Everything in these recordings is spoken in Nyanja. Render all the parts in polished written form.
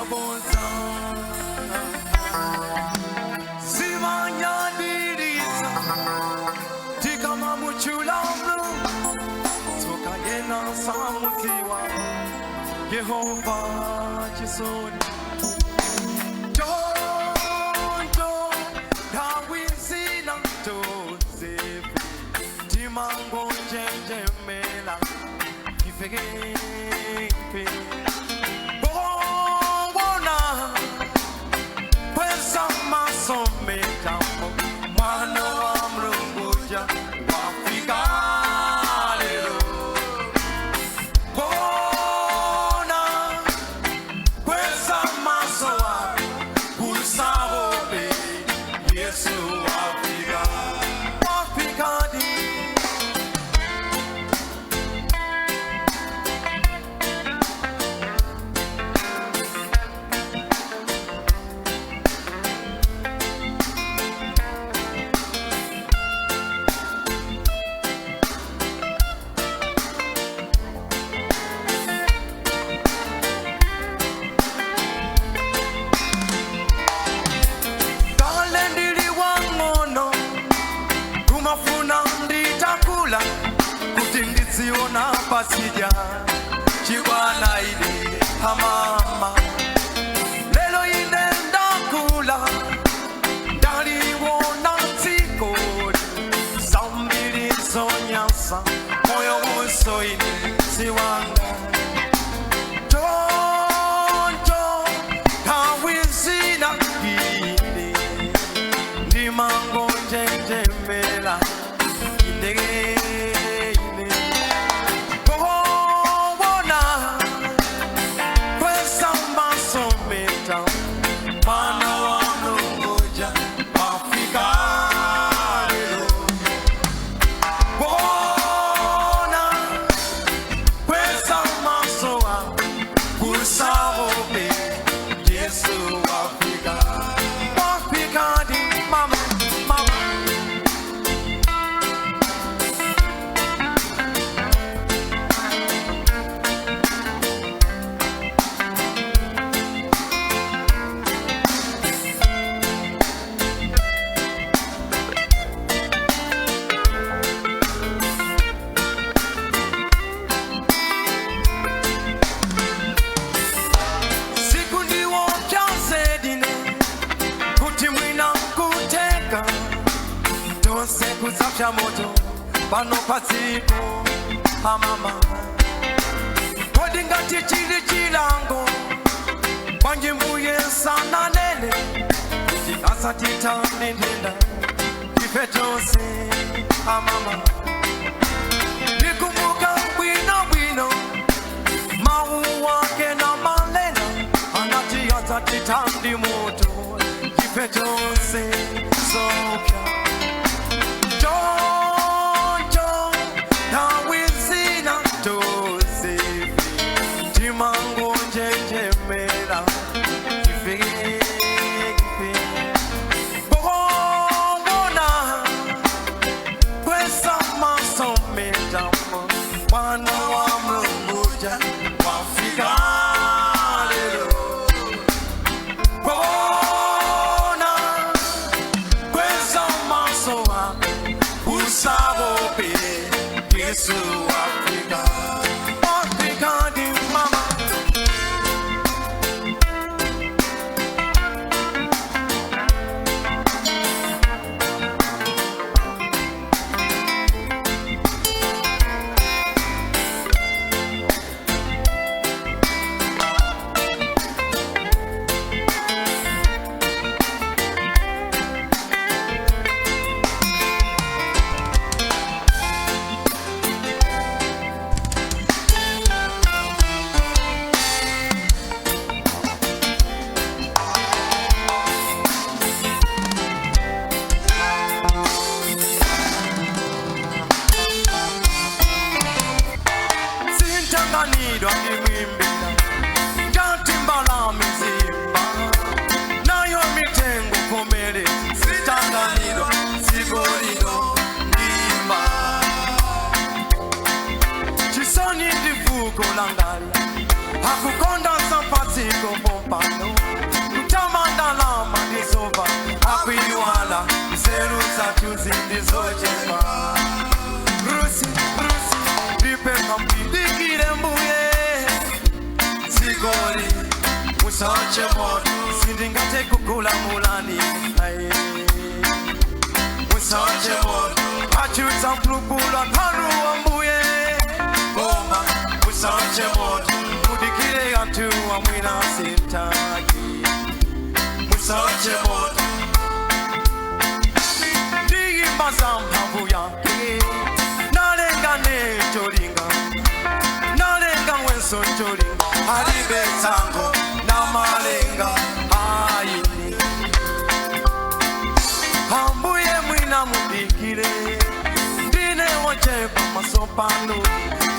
bonza Simanya dirisa Tikama muchulamlu Toka yena samuziwa Yehova chisoni Jojo Dawizina Josefu Timango Jenjemela Kifege Kutindiziona pasija Chiwana ili hamama Lelo inenda kula Dali wona tiko Zambili zonyasa Moyo uso ini siwanga Jojo Kawizina Gili Ndimango Jenjemela Indege Kusafisha moto pano pasipo mama Kodinga chichiri chilango Wanjimbuye sana nene Chikasa titandi ndenda Kifetose mama Nikumbuka wino Mahu wake na malena Anatiaza titandi moto Kifetose sopya Jojo, Dawizina Josefu Timango Jenjemela Kifege Bona Kwesa masometa Mwana wa Munguja Wafika Yesu Afrika Afrika di mama Sintanganidwa ngimwimbila Njatimbala mizimba Nayo mitengo komele Sintanganidwa sigolido ngimba Chisoni ndifuko langali Hakukonda sampatiko pompa kuiwala nzeru zathu zindizochepa. Rusi, rusi, ndipepa mpindikire mbuye zikoli musache moto sindingate kukula mulani musache moto achuta mplukula kanu wa mbuye goma musache moto mudikire antu wa mwina sintagi musache moto digi mazamba buya nalenga ne joringa nalenga wenso joringa halibe tango na malenga aini hambuye mwina mudikire ndine wachepa masopano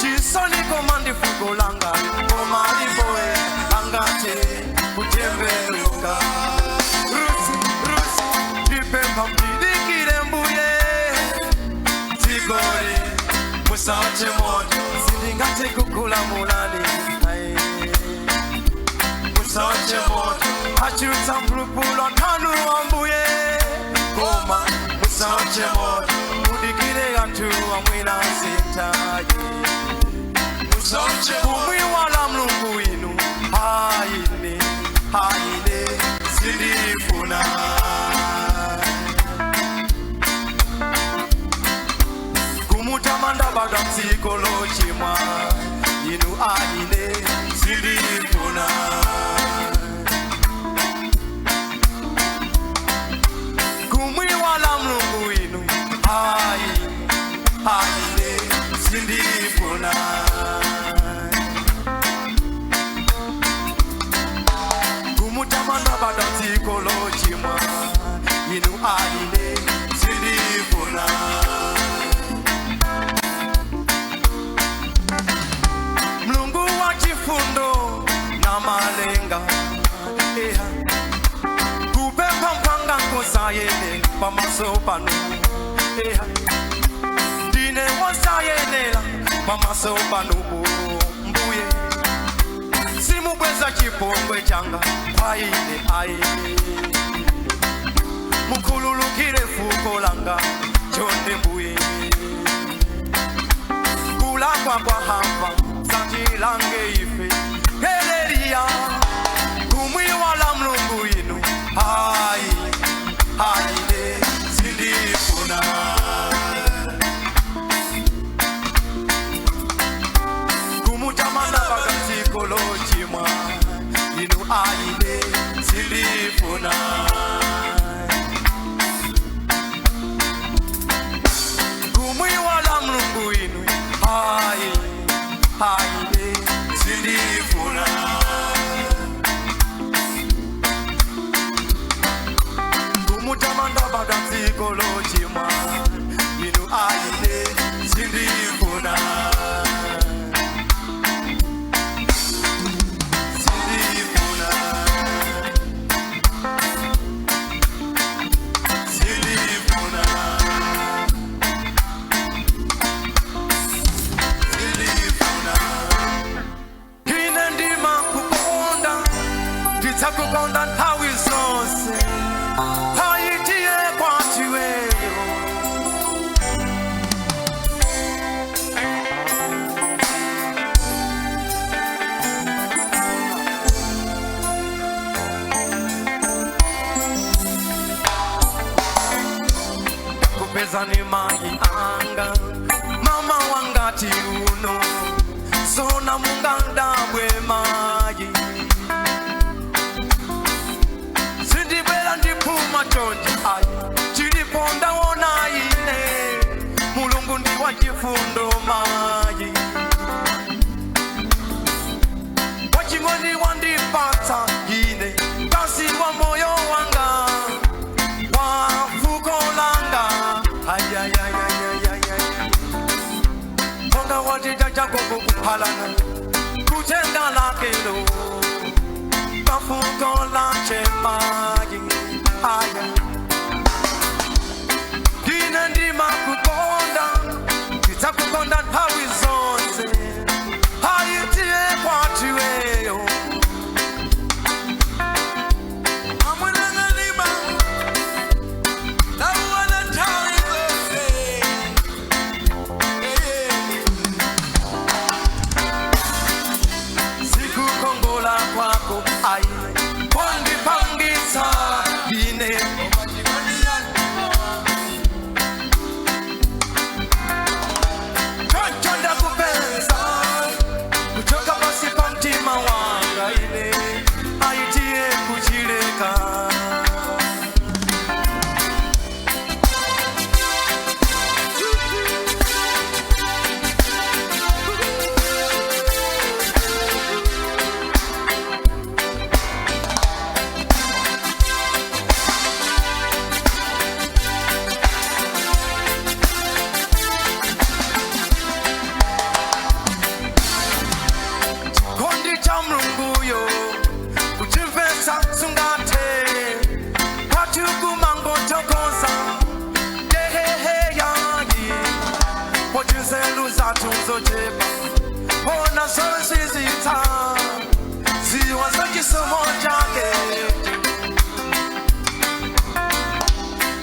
chisoni komandi fugolanga komaliboe angate kutemberuka rusi rusi dipepa mdikire mbuye zigori musache moto sindingate kukula mulani musache moto achuta mplukula kanu ambuye goma musache moto mudikire antu amwina sintagi musache kumwiwala mlungu inu haine haine sindifuna kumutamanda baga psikolochimwa inu haine sindifuna kumwiwala mlungu inu haine sindifuna kumutamanda baga psikolochimwa inu haine sindifuna mlungu wa chifundo na malenga kupepa mpanga nkosayene pamaso panu dine wasayenela pamaso panu mbuye simubweza chipongwe changa kwaine aine mukululukire fuko langa chonde mbuye kulakwa kwa hamba sanjilange ife heleria kumwiwala mlungu inu haine sindifuna kumutamanda baga psikolochimwa inu haine sindifuna kumwiwala mlungu inu haine sindifuna kumutamanda baga psikolochimwa inu haine sindifuna sindifuna sindifuna sindifuna hine ndima kukonda titakukonda nthawi zonse hayitie kwatiweyo kupeza ni mai anga mama wangati uno sona munganda bwe maji sindibela ndipuma chonji ai chiliponda wona ine mulungu ndi wa chifundo maji wachingoni wandipata ine kasi wa moyo wanga wa fuko langa konga watita chako kukupalana kutenda lakelo kafuko lache maji dine ndima kukonda kitakukonda nthawi zonse hayitie kwatiweyo zathu zochepa bona zosizitha ziwaza chisomo chake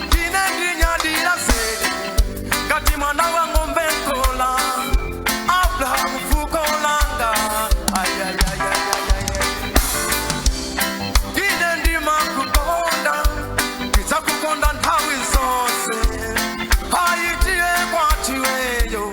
kine ndinyadira zedi ngati mwana wa ng'ombe nkola Abraham fuko langa kine ndima kukonda ndidzakukonda nthawi zonse paitie kwatiweyo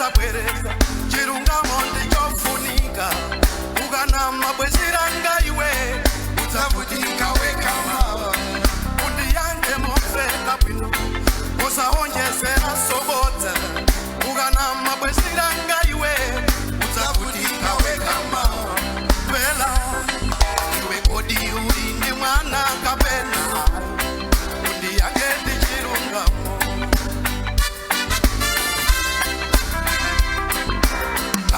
ndisabwereza chirungamo ndichofunika ukanama bweziranga iwe udzavutika wekama undiyange mofeka bwino usahonjezera sobodza ukanama bweziranga iwe udzavutika wekama vela iwe kodi uri ndi mwana kapena undiyange ndichirungamo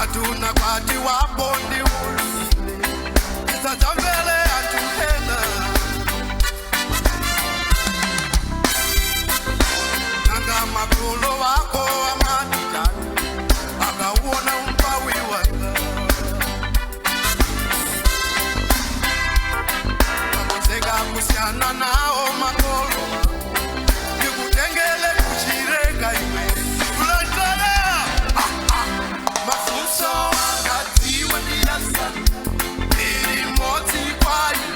atuna kwati wapo ndi ulile isadzamvele atuhena nanga makulu wako amadikani akauona umpawi wanga akozeka kusiana nao makolo nikutengele kuchireka iwe kulantana mafunso akatiwa ndiyasa irimoti kwayo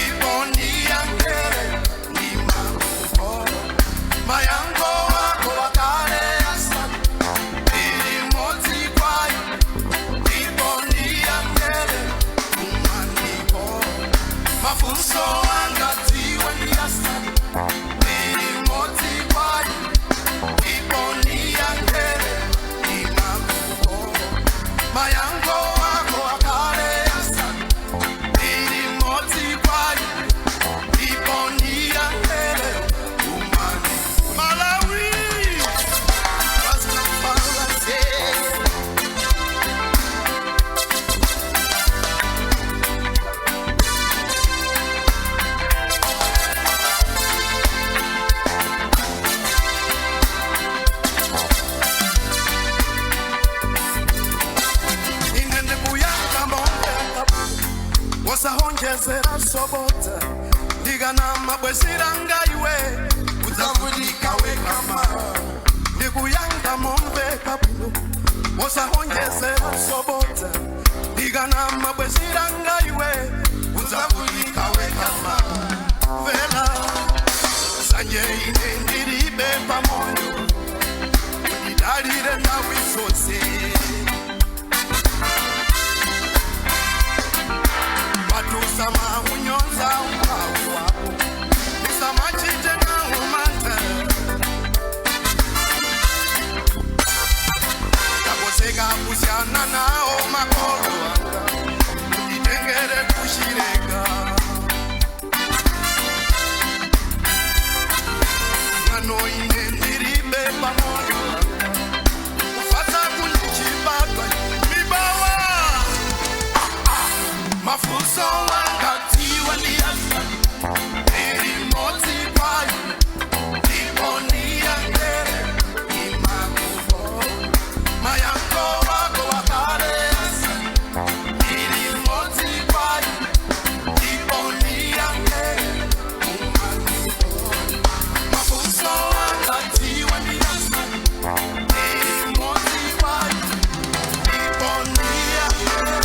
iboni yangere ni makuho mayango wako wakale yasa irimoti kwayo iboni yangere umaniko mafunso akatiwa ndiyasa irimoti kwayo iboni yangere ni makuho mayango wako wakale yasa irimoti kwayo iboni yangere umani Malawi Rastafari ingende kuyanga mbonga wasahonjezera sobota ndikanama bweziranga iwe udzavutika wekama ndikuyanga momveka bwino wasahonjezera sobota ndikanama bweziranga iwe udzavutika wekama vela sanje ine ndiribe pamoyo undidalire nawi zose watusama unyonza umpawu wako usamachite nawo manta takoseka kusiana nawo makolo wanga unditengere kushireka ngano ine ndiribe pamoyo ufasa kundichibadwa mibawa mafunso wakatiwa ndiyasa irimoti kwayo iboni yangere imakuho mayango wako wakale yasa irimoti kwayo iboni yangere umakuho mafunso wakatiwa ndiyasa irimoti kwayo iboni yangere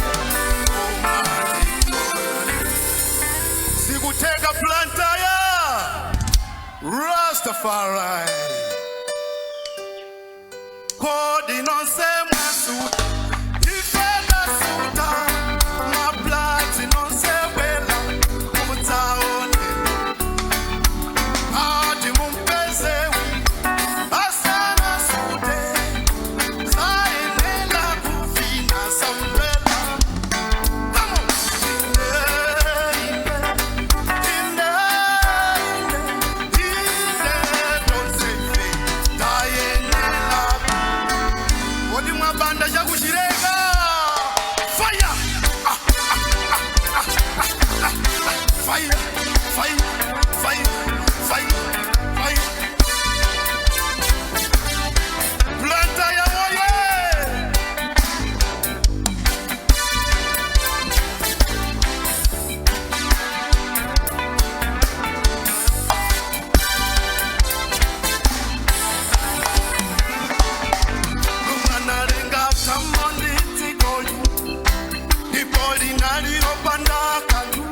sikuteka plantaya Rastafari kodi nonse mwasuta ifeda suta maplati nonse wela kumutaone adi mumpezewi asana sute sainela kufina sambela come on banda ya kushireka fire fire fire fire fire fire planta ya moye Nali opanda katu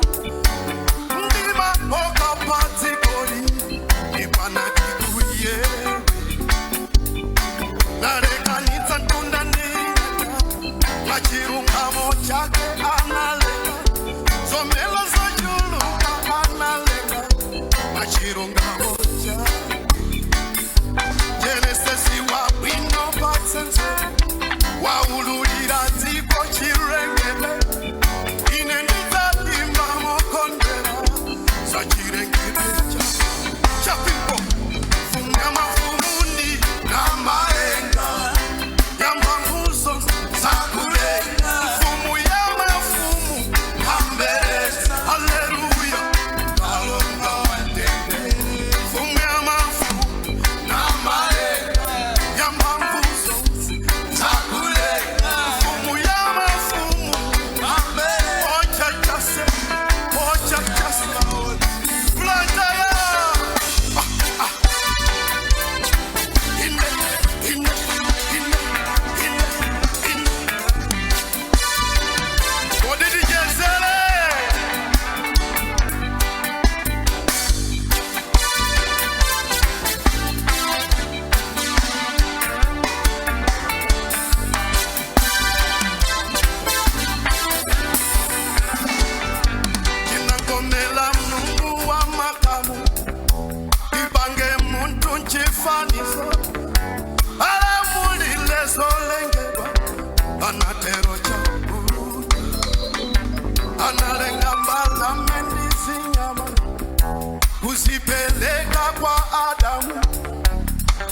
kuzipeleka kwa Adamu.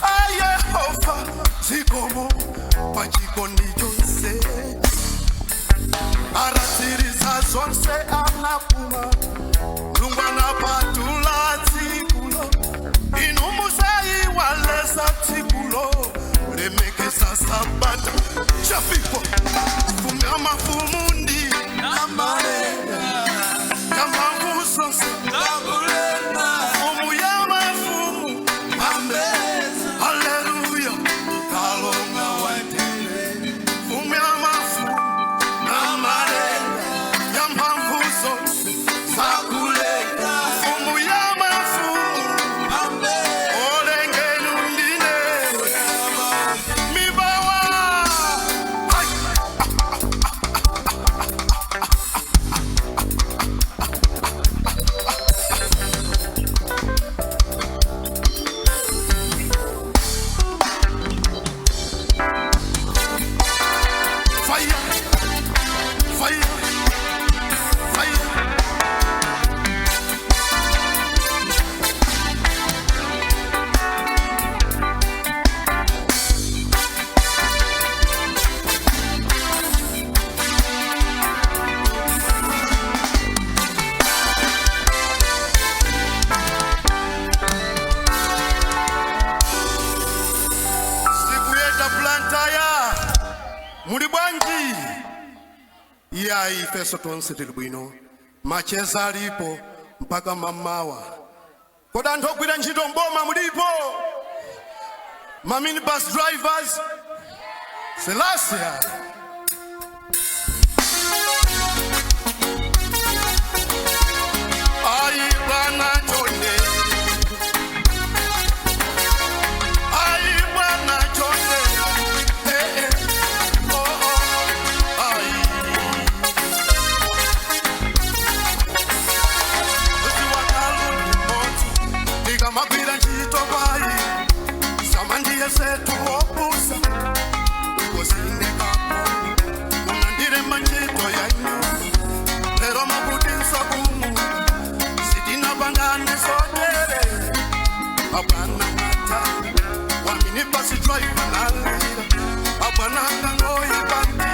Ayehova zikomo pachikondi chonse, aratiriza zonse anapuma. Mulungu anapatula tsikulo, inu musaiwalesa tsikulo, lemekeza Sabata. Chafikwa fumu ya mafumu ndi namalenga, kama muzonse nabulenga, fumu ya mafumu ambeza. Haleluya, kalonga waitele, fumu ya mafumu namalenga, kama muzonse sakulenga, fumu ya mafumu ambeza. Olengenu ndine mibawa. Fire, fire, fire. Sikuyeta plantaya muli bwanji yayi ifeso tonse tili bwino, macheza alipo mpaka mamawa. Koda anthu ogwira ntchito mboma mulipo, maminibus drivers Selasia. Ayi bwana chonde, ayi bwana chonde, oh oh, ayi. Usiwakalu moti, diga magwira ntchito kwayi, samandiye setu opusa, kozine kapo, unandire manchito ya nyu, lero mabudinsa kumu, sitina bangane sotere, abwana mata, waminibasi driver nalira, abwana ngangoi bandi,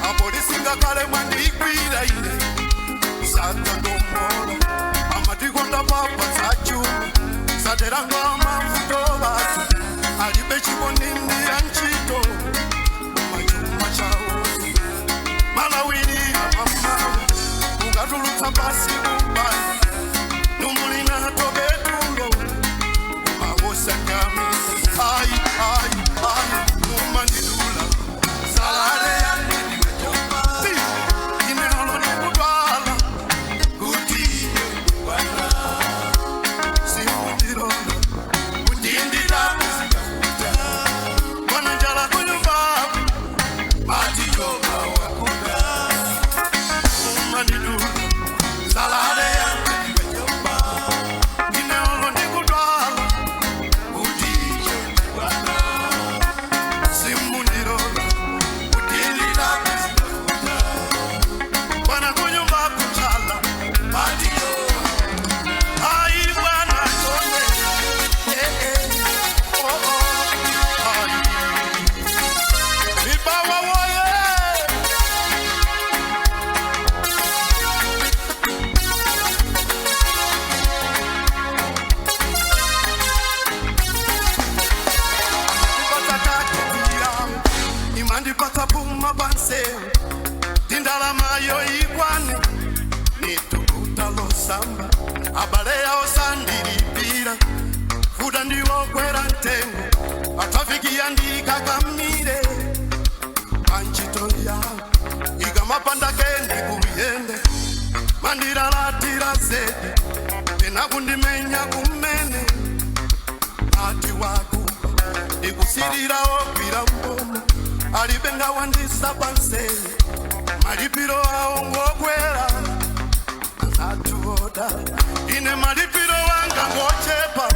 apolisi ngakale mwandikwira ile, sata domola, amatikonda papa sachu, sateranga amafuto batu, alibe chibonini ya nchito, machuma chao, malawini amama, ugatulutsa basi kumbani, numulina tobetulo, mawosa nyami, ai, ai, ai, numandidula, salale ya nini wechoma, si, inenolo ni kudwala, kutiye wana, si mundirola, kutindila kusikakuta, wananjala kunyumbabu, matiyoka wakuda, numandidula, salale ya nini wechoma, inenolo ni kudwala, kutiye wana, si mundirola, kutindila kusikakuta, wana kunyumbabu chala, matiyoka. Ai bwana chonde, oh oh, ai. Mibawa woye, nipata kakitia, imandipata puma banse, tindala mayo ikwane, nitukuta losamba, abalea osandilipira, fuda ndiwo kwera ntengo, atafiki yandika kamire, anchito yao, igamapanda kendi kuyende, mandira latira zedi, tena kundimenya kumene, ati wakuba, ikusirira okwira mbomo, alibenga wandisa banse, malipiro ao ngokwera, atuoda, ine malipiro wanga ngochepa,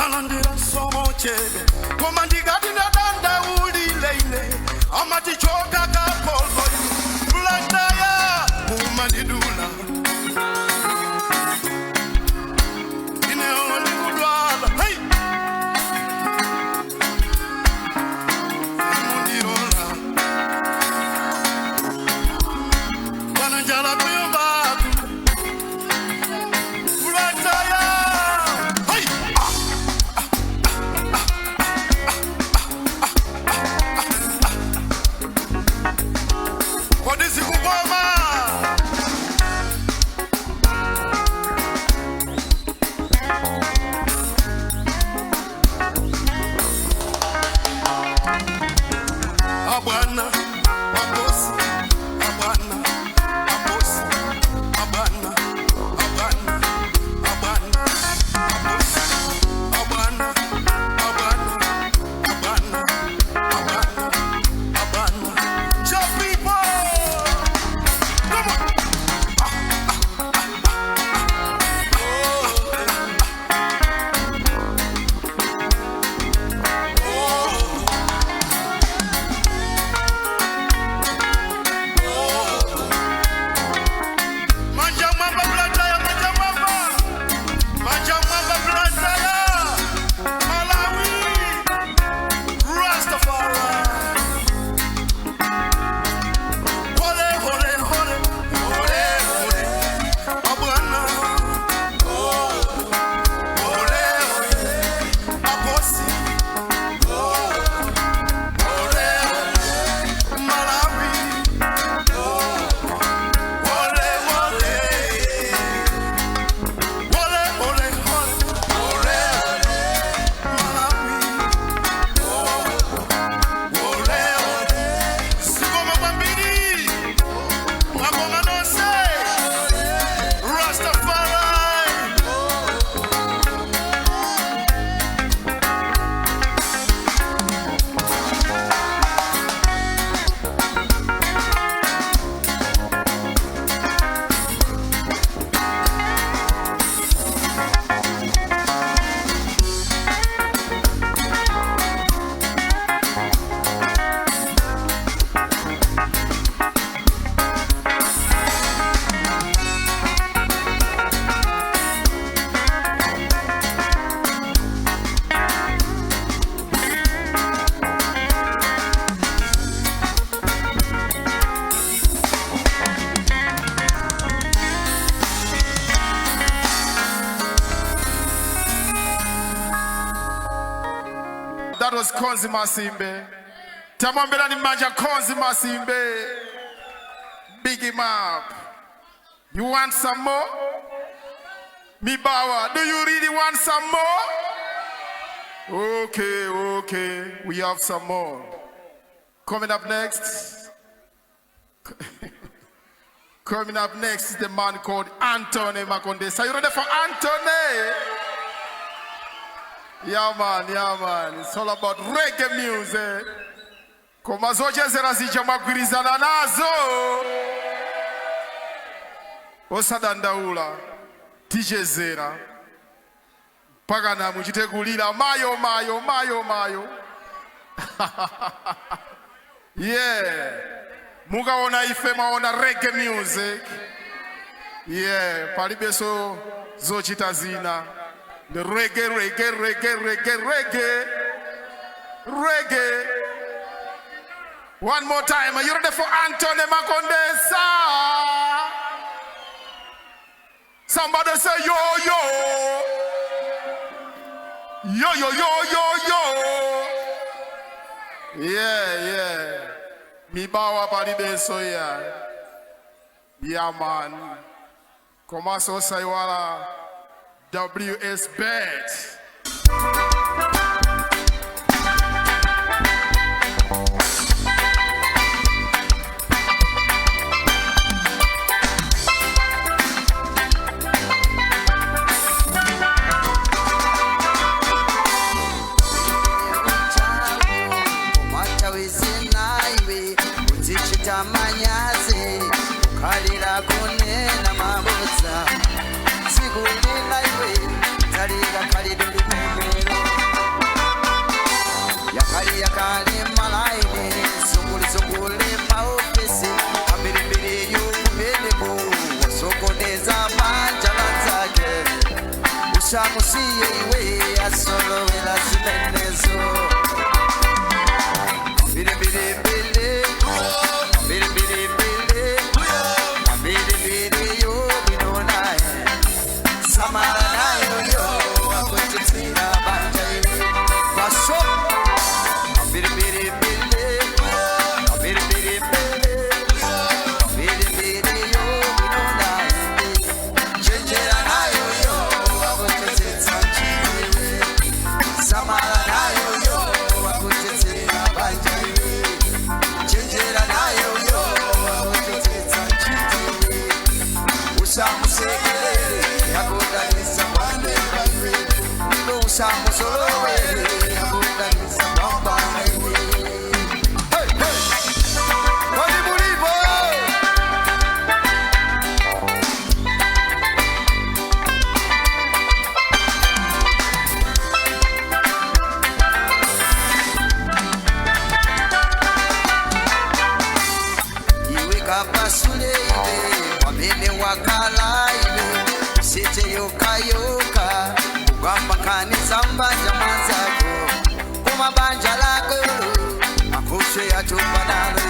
alandira somo chebe, komandikati ndadanda ulile ine, amatichoka kapolo, ulandaya, umandidula. That was Konzi Masimbe. Tamambela ni manja Konzi Masimbe. Big him up. You want some more? Mibawa, do you really want some more? Okay. We have some more. Coming up next. Coming up next is the man called Anthony Makonde. Are you ready for Anthony? Yeah man. It's all about reggae music. Koma zote zerazicha magwirizana nazo. Osadandaula. DJ Zera. Pagana muchite kulira mayo. Yeah. Mukaona ife maona reggae music. Yeah, palibeso zochita zina. The reggae. One more time. Are you ready for Anthony Makonde? Somebody say yo. Yeah. Mibawa palibeso ya. Yeah man. Komaso Saiwala WS Bet. Manyaze kalira kunena mabotsa sigulina iwe kalira kalidoli mumero yakali malaini zunguli maofisi ambiri yukumenebo wasokoneza manjala zake usamusiye iwe asolowela zimenezo Sambanja manzako kumabanja lako akushe yatupanalo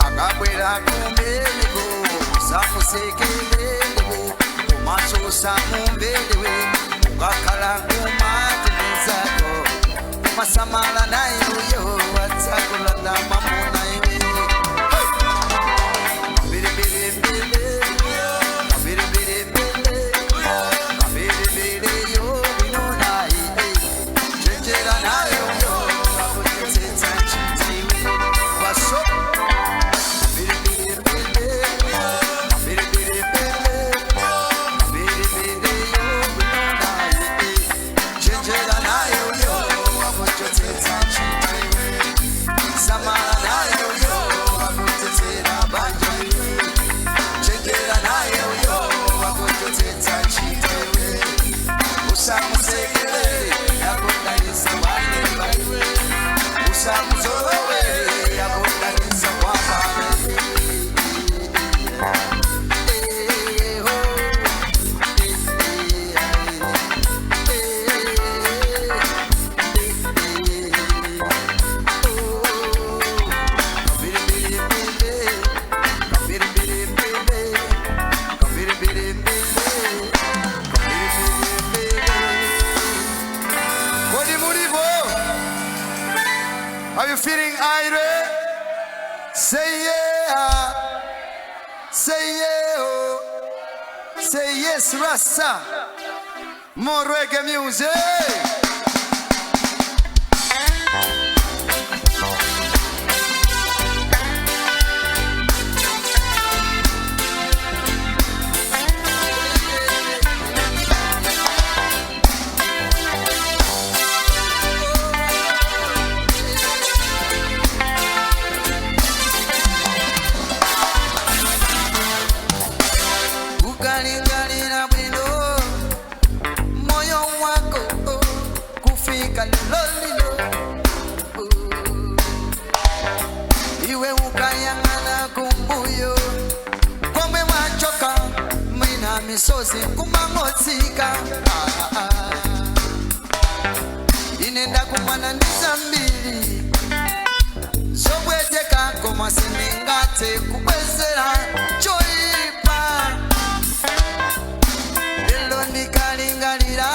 akabwera kumbeleko samusekeleleko kumaso samumbelewe ukakhala kumatemezako kumasamala nayo watsakulanda mamuna iwe Samara Say yeah, oh. Say yes, Rasta. More reggae music. Iwe ukayangana kumbuyo Kome wachoka Mwina misozi kumangotika Inenda kumana nizambili Sobweteka koma siningate kubezera choipa Lelo nikalingalira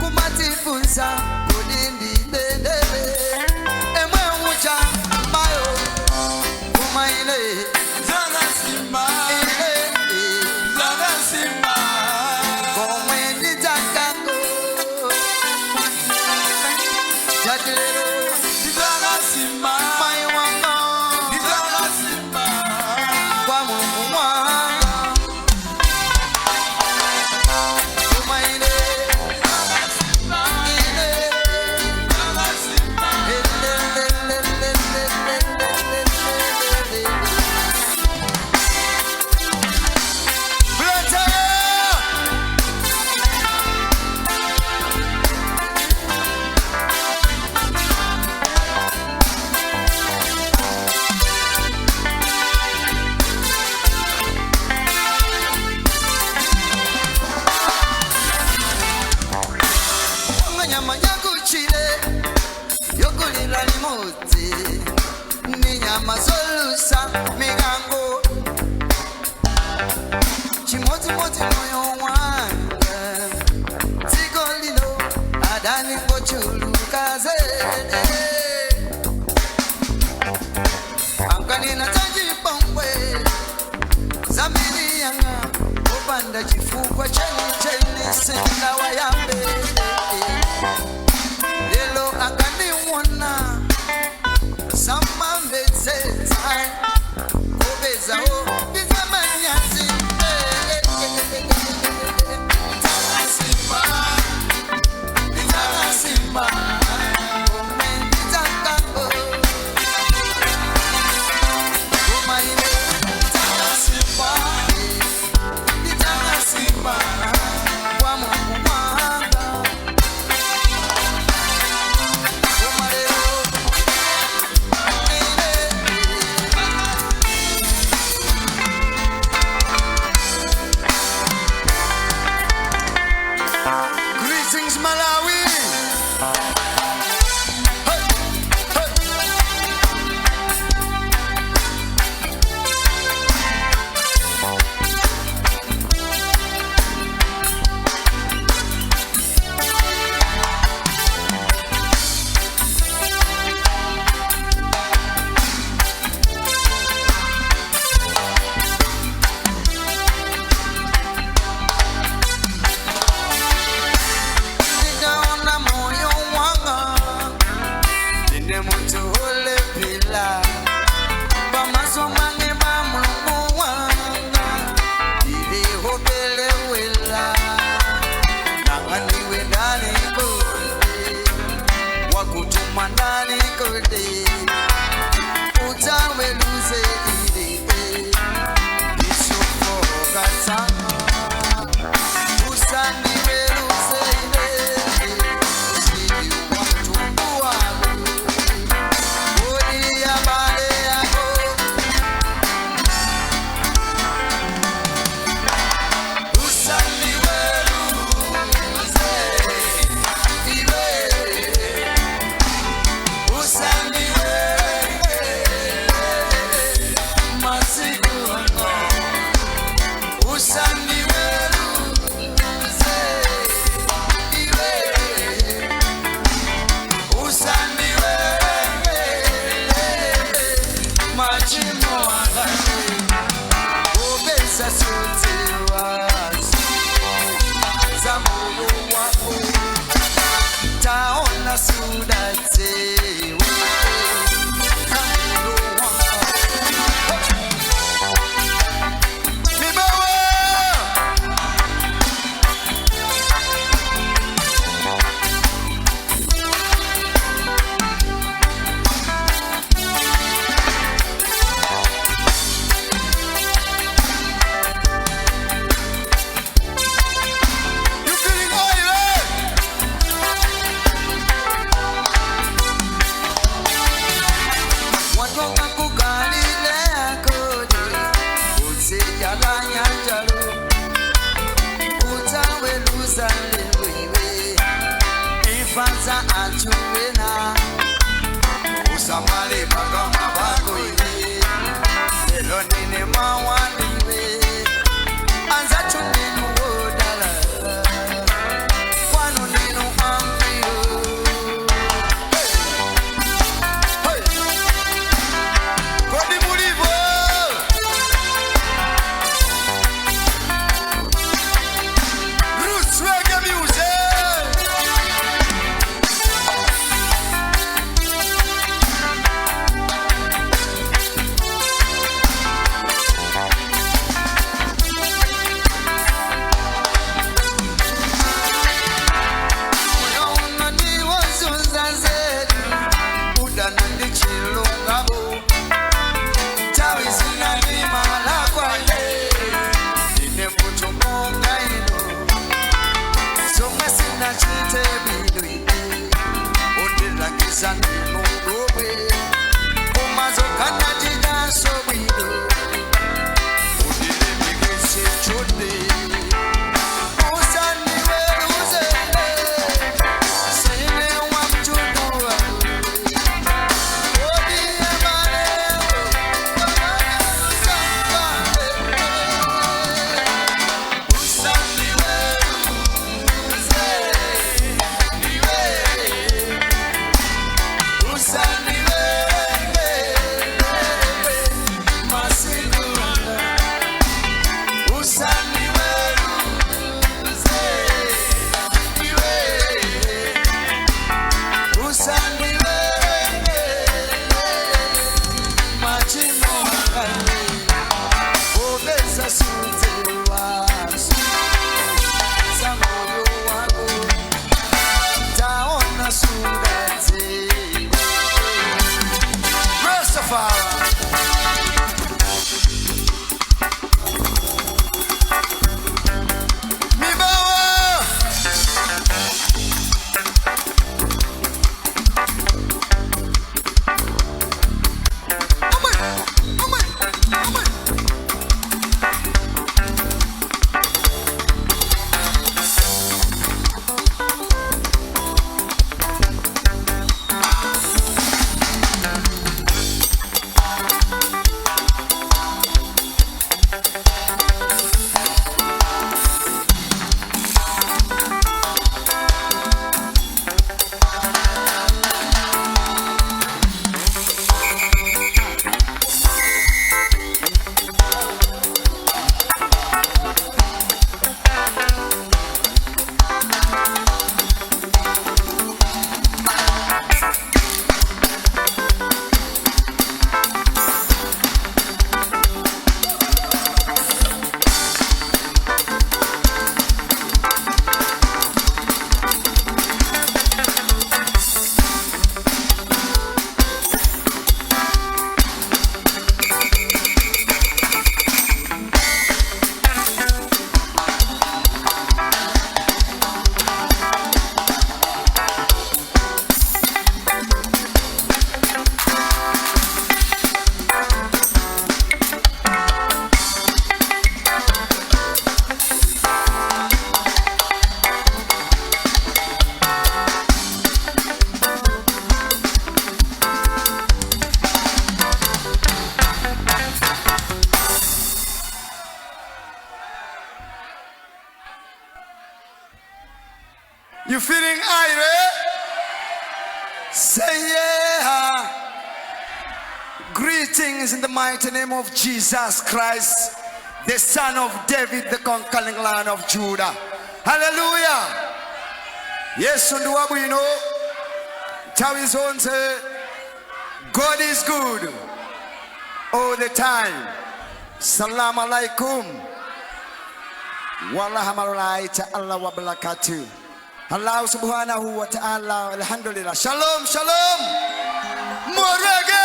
Kumatifunza kudindi bedebe Emwe ucha mayo Kumaile Zaga simba Zaga simba Komwe nitangango Jadilero Zaga simba Mayo wanga Zaga simba Kwa mungu mwanga Kumaile Nyama yakuchile yokulila limoti ni nyama zolusa migango chimoti moyo wanga tigolilo adani kochulukaze ankanina tajipongwe zamini yanga upanda chifukwa cheni sindawa yambe Lelo akaniwana Sama mbezeta Kobeza o Bizamanyazi Bitala simba Bitala simba Kome bitangango Kumaile Bitala simba Bitala simba Kwa mungu mwanga Greetings, Malawi. Hey, hey. Nikaona moyo wanga Nine mutu ole pila Pamaso mange ba mulungu wanga Ili hopele wela Nakaniwe ndani kode Wakutuma ndani kode Utawe luze ili Isufo kasama Usani weluze ile Sidi watu walu Odi ya bale yako Usani weluze ile Usani weluze Masiku wako Usani Machimo wangani You feeling irate? Say yeah. Greetings in the mighty name of Jesus Christ, the Son of David, the conquering Lion of Judah. Hallelujah. Yesu ndi wabwino Tawizonse, God is good all the time. Salam alaikum. Warahmatullahi ta'ala wa barakatuh. Allah subhanahu wa ta'ala. Alhamdulillah. Shalom, shalom. Morege.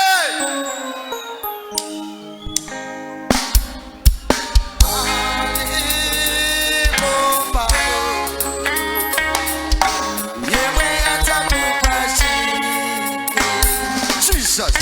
Jesus.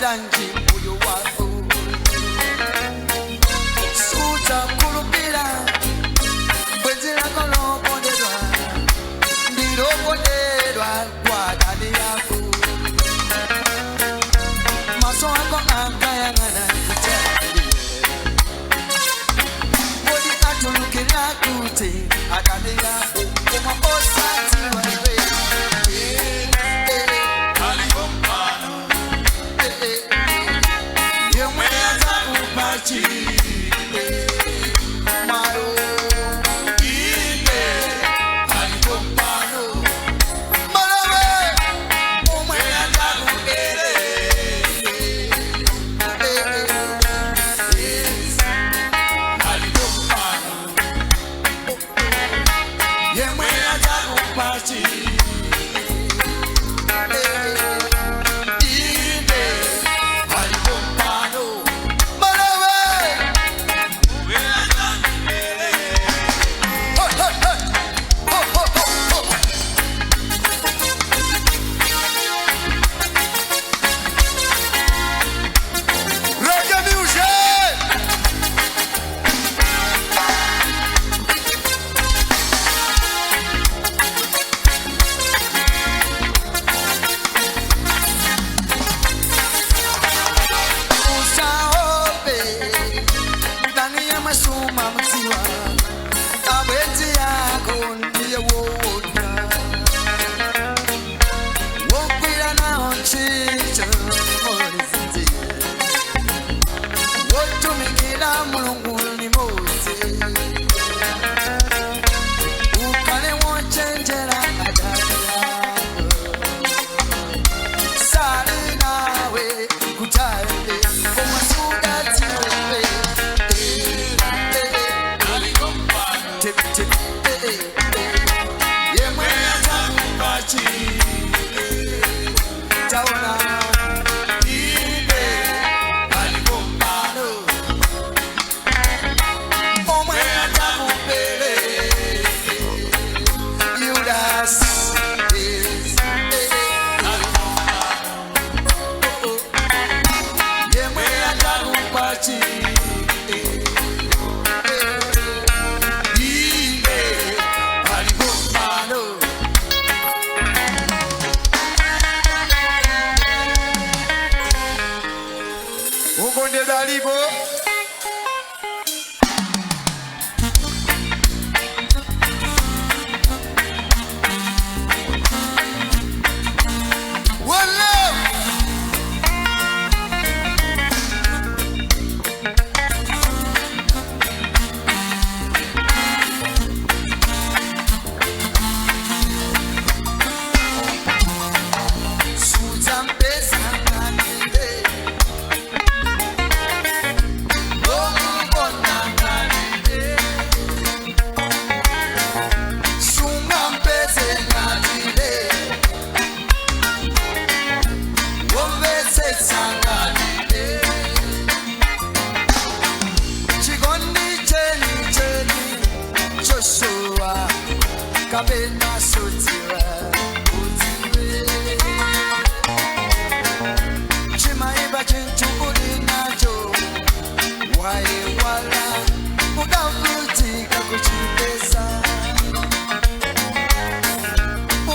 Danji uyu wako suta kulupira bwezira kono ponderwa ndiro ponderwa kwa dani yako maso wako akayangana kutali bodi atulukira kuti adani yako kumabosati wewe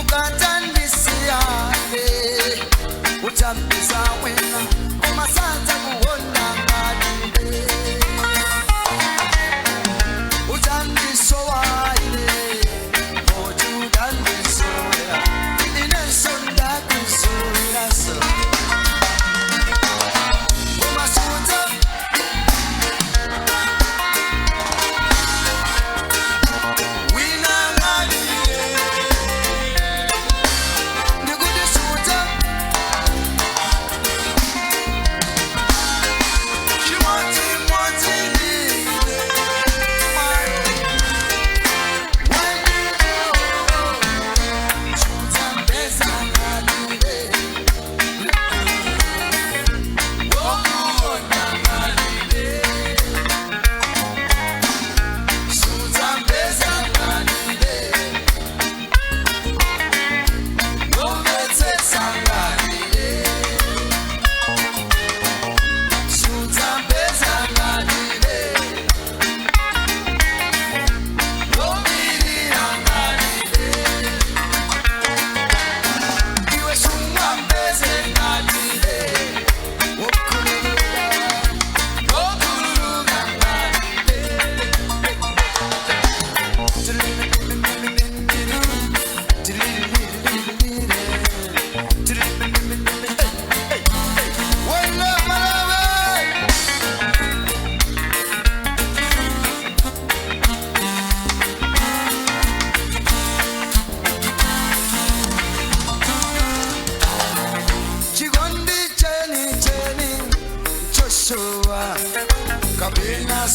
Ukatandisia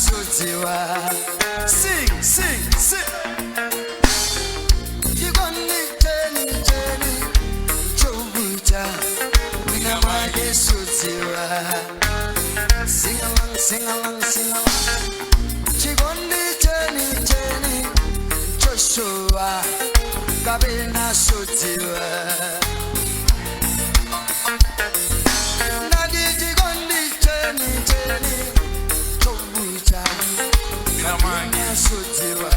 sudziwa. Sing, sing, sing. Chikondi cheni chobucha wina wake sudziwa. Sing along, sing along, sing along. Chikondi cheni Joshua kabina sudziwa. Nadi chikondi cheni chobucha kabina sudziwa.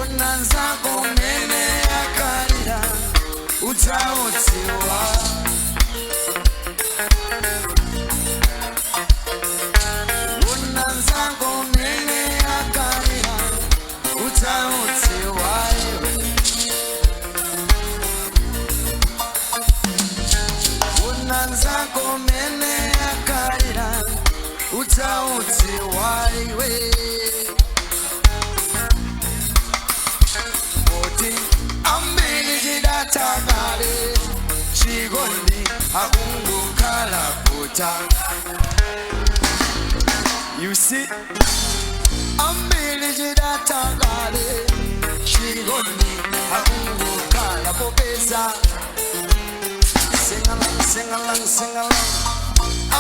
Unanza kumene akarira utautiwa. Unanza kumene akarira utautiwa. Unanza kumene akarira utautiwa. Ambili jidatakale chigoni akungukala puta. You see, ambili jidatakale chigoni akungukala popeza. Sing along, sing along, sing along.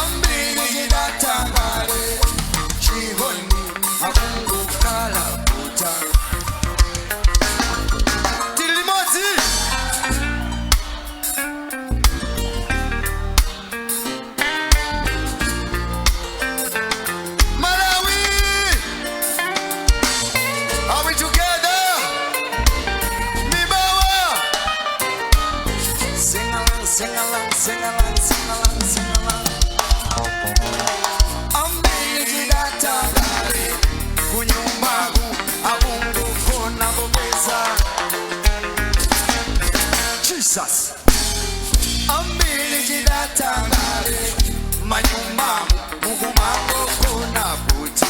Ambili jidatakale chigoni akungukala puta. Sing along, sing along, sing along, sing along. Ambili jidatagare kunyumbagu abungu kona bobeza. Jesus. Ambili jidatagare manyumbagu mugumago kona buti.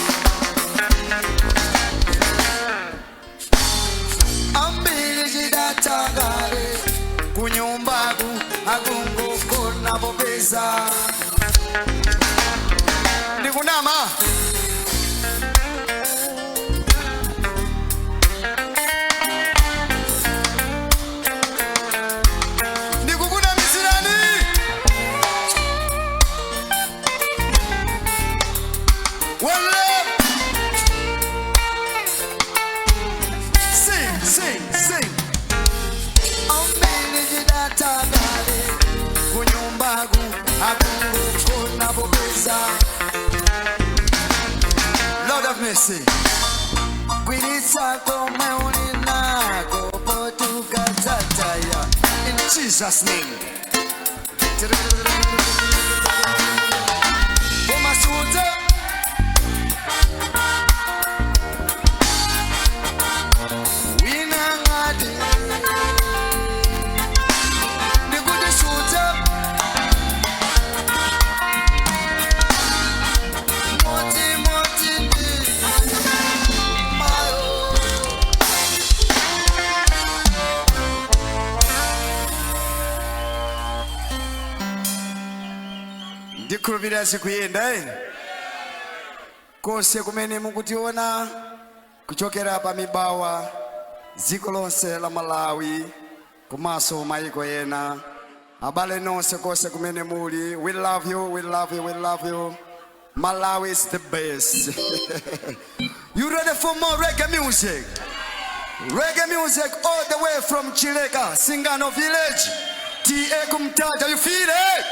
Ambili jidatagare kunyumbagu agungu kona bobeza. Ndikunama ndikukuna misirani. Wale sing, sing, sing. Ambili jidatagale kunyumbagu agungu kona bobeza. Lord of mercy. Kwinisa kome uninago potuka tataya. In Jesus' name. Omasuta. Winangadi. Ndikurubira sikuyenda kose kumene mukutiona kuchokera pa mibawa dziko lonse la Malawi komanso maiko ena. Abale nonse kose kumene muli, we love you, we love you, we love you. Malawi is the best. You ready for more reggae music? Reggae music all the way from Chileka, Singano village. T.A. Kumtaja, you feel it?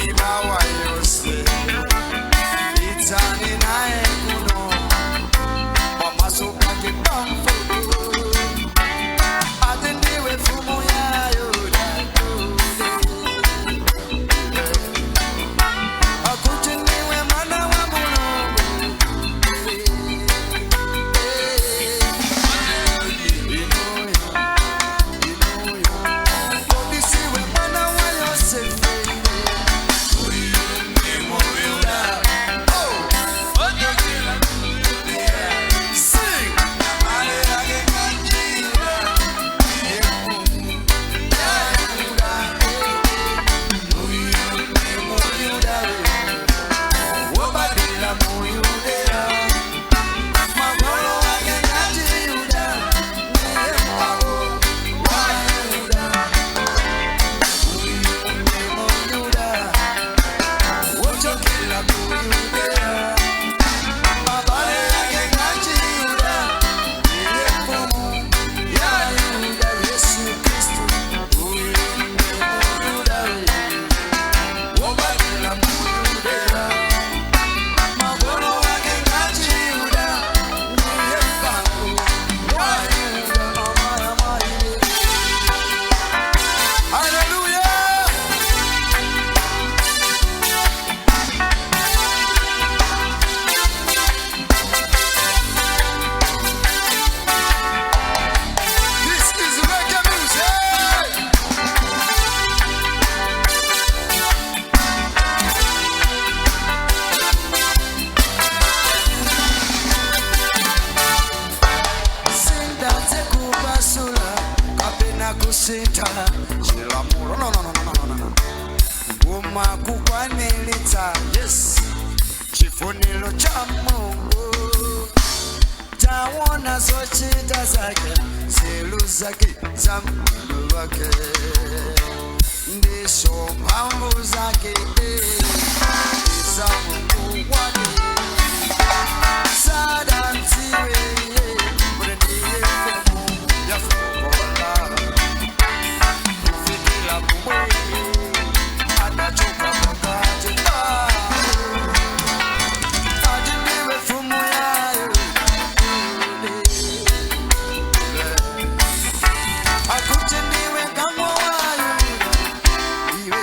mibawa yose itani naye kuno pamaso pake pamfuku atendiwe fumu ya Yuda akutiniwe mwana wa Mulungu kodisiwe mwana wa Yosefu kusita chilamulo no ngoma kukwanilita yes chifunilo cha Mungu tawona zochita zake zilu zake za Mungu wake ndiso mphamvu zake za Mungu wake sada mziwe mwenye fumu ya fukola Akutiniwe kama wayo iwe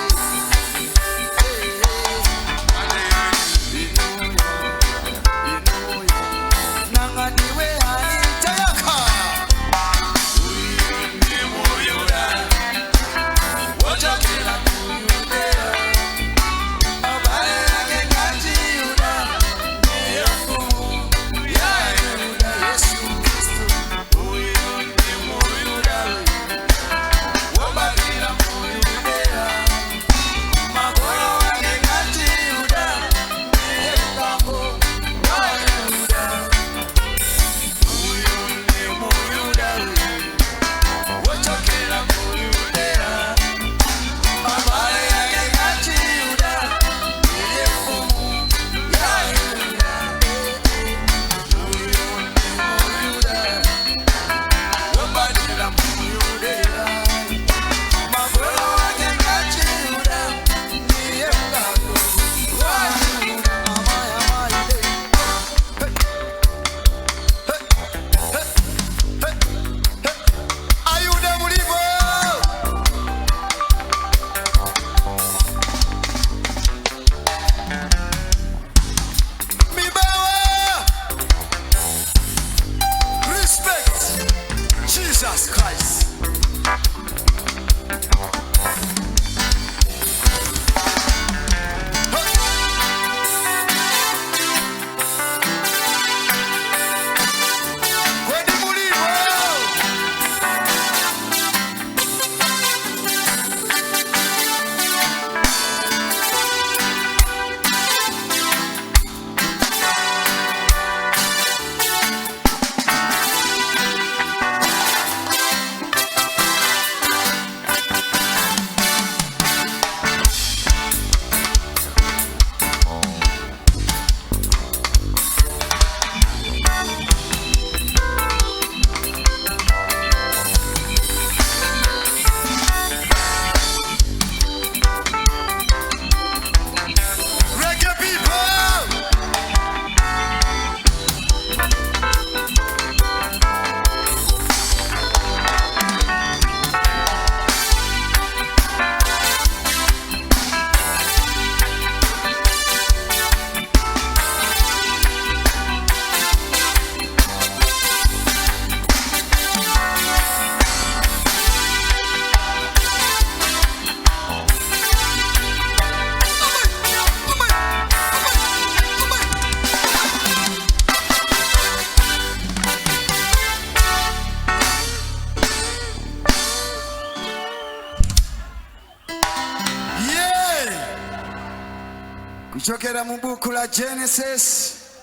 kuchokera mu buku la Genesis,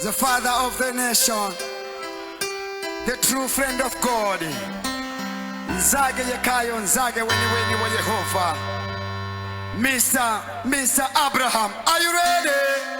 the father of the nation, the true friend of God, nzage yekayo nzage weni wa Yehova, Mr. Abraham. Are you ready?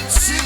See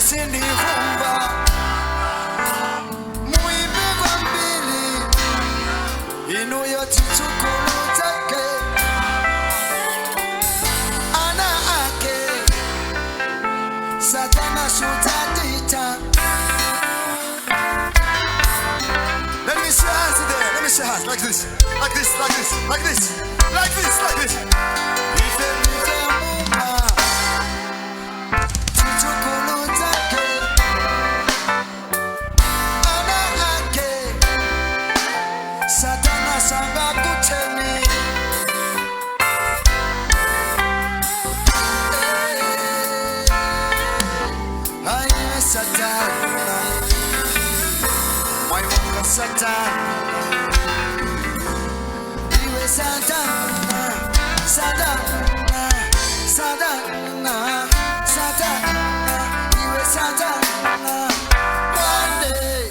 sindihumba muimbe kwa mbili inuyo chichukulu chake ana ake satana sutatita. Let me see your hands today. Let me see your hands like this, like this, like this, like this, like this, like this. Satana sanga kuteni. Aye Satana, my one Satana, iwe Satana, Satana, Satana, Satana, iwe Satana. One day.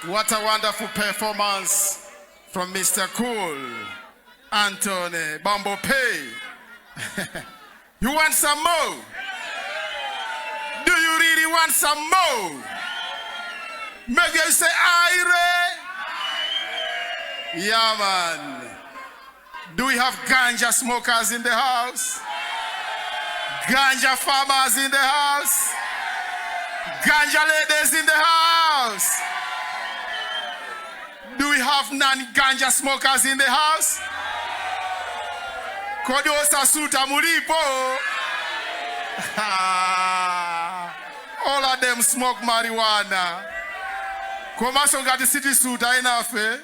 What a wonderful performance from Mr. Cool, Anthony Bumbo Pay. You want some more? Do you really want some more? Maybe you say, Ire. Yeah, man. Do we have ganja smokers in the house? Ganja farmers in the house? Ganja ladies in the house? Do we have non-ganja smokers in the house? Kodiosa suta mulipo. All of them smoke marijuana. Komaso ngati city suta inafe.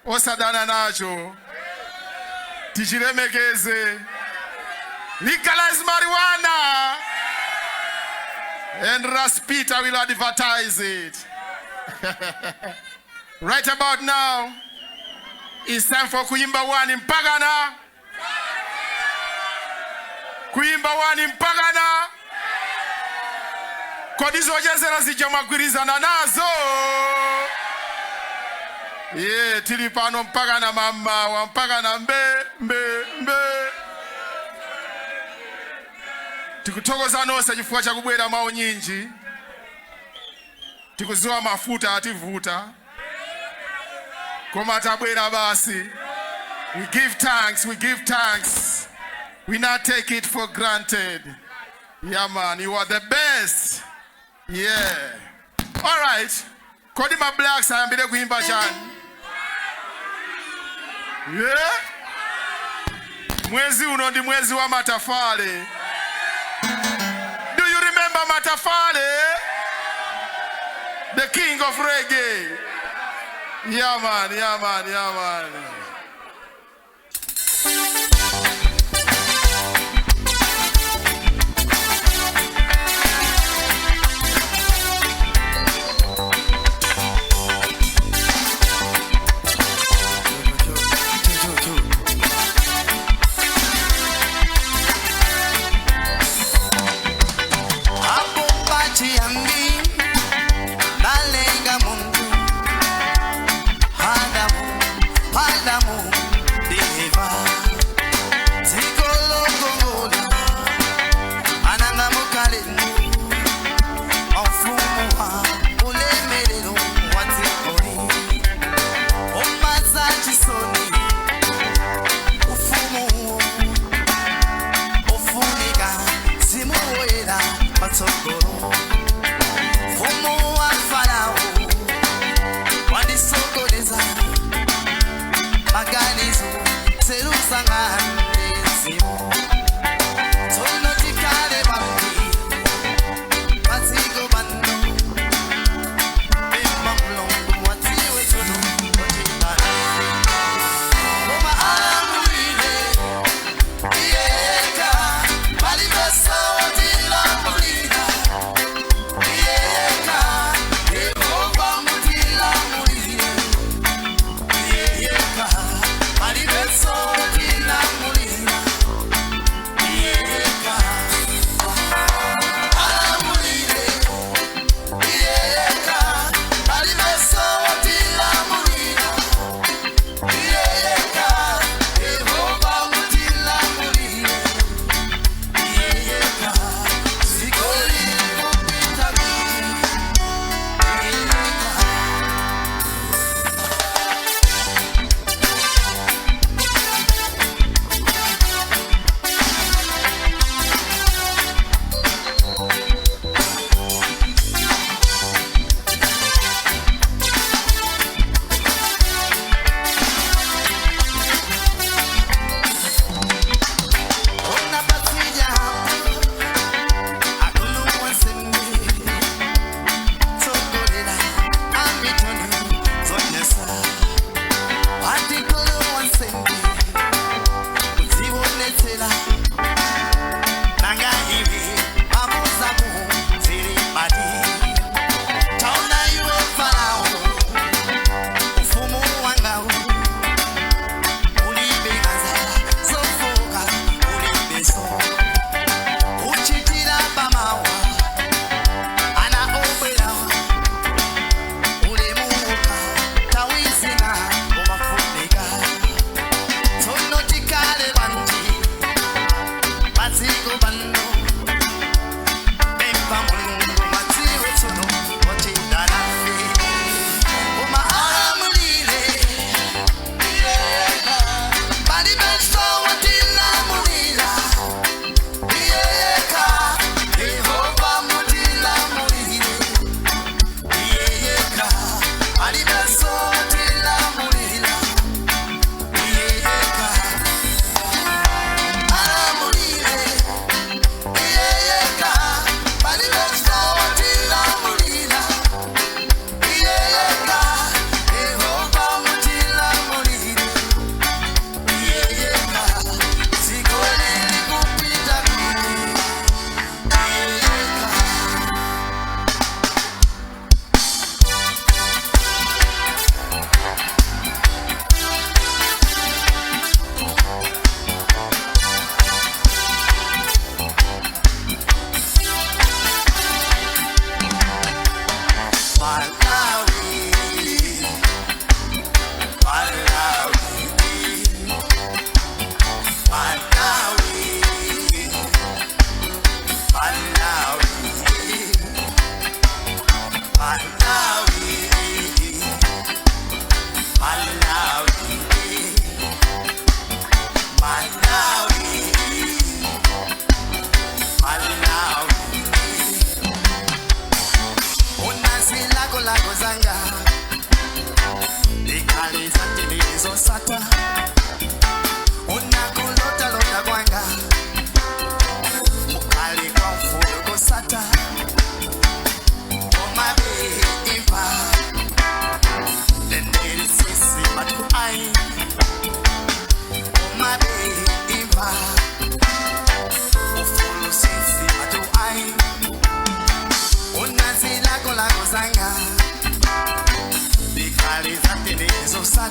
Osadana nacho. Tichiremekeze. Legalize marijuana. And Raspita will advertise it. Right about now, it's time for Kuimba Wani Mpagana. Kuimba Wani Mpagana. Kodizo jezera zijamagwiriza na nazo. Yeah, tilipano Mpagana mama, wa Mpagana mbe. Tikutogoza nose chifukwa cha kubwera mao nyinji. Tikuzoa mafuta ativuta. Komata bwera basi. We give thanks, we give thanks. We not take it for granted. Yeah, man, you are the best. Yeah. All right. Kodima Blacks, I am bide kuimba chan. Yeah. Mwezi uno ndi mwezi wa matafale. Do you remember Matafale? The king of reggae. Yeah, man, yeah, man, yeah, man.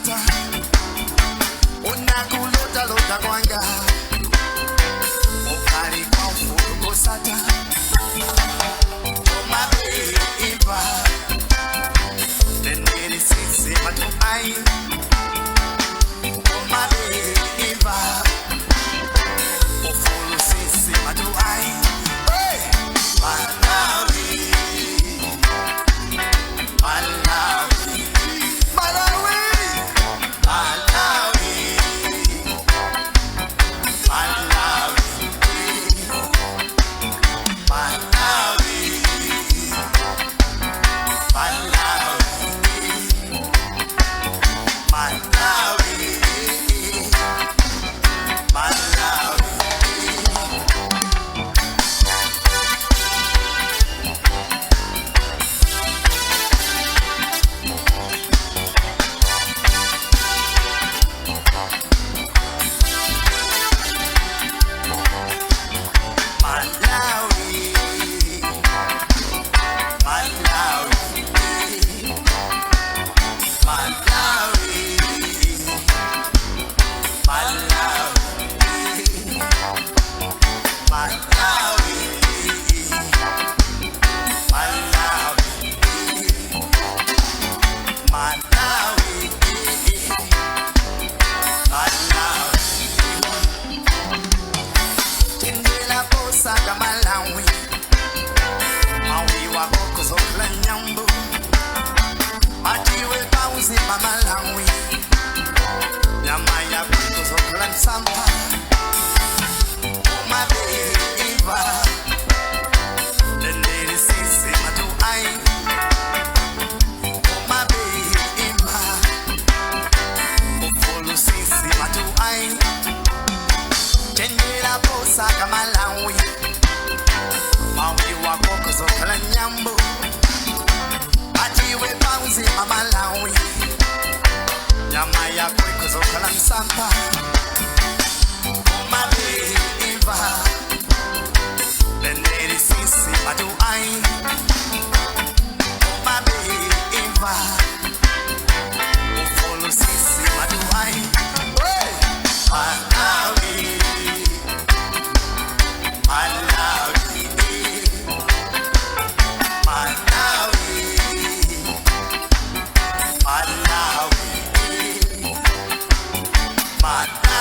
sata unakulota lota kwanga ukali kwa ufuko sata umabe iva nendele sisi matu ai umabe iva ufulu sisi matu ai Malawi Malawi Malawi Malawi Malawi Malawi Malawi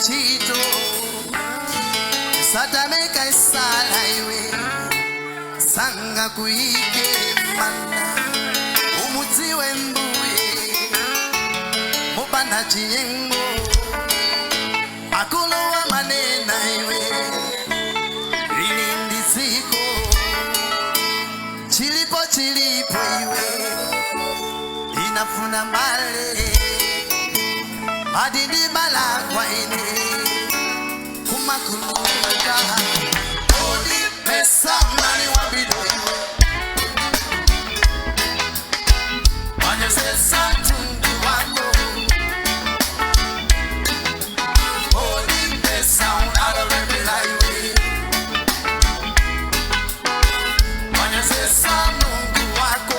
chito Satane kai sala iwe Sanga kuike mana Umuti wembuye Mubana chiyengo Akulo wa manena iwe Ilindi siko Chilipo chilipo iwe Inafuna male Adindi malakwa ine Kumakuluka Odi pesa mani wabido iwe Wanya sesa tundu wako Odi pesa unalo rebela iwe Wanya sesa mungu wako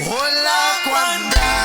Hola, Kwandani.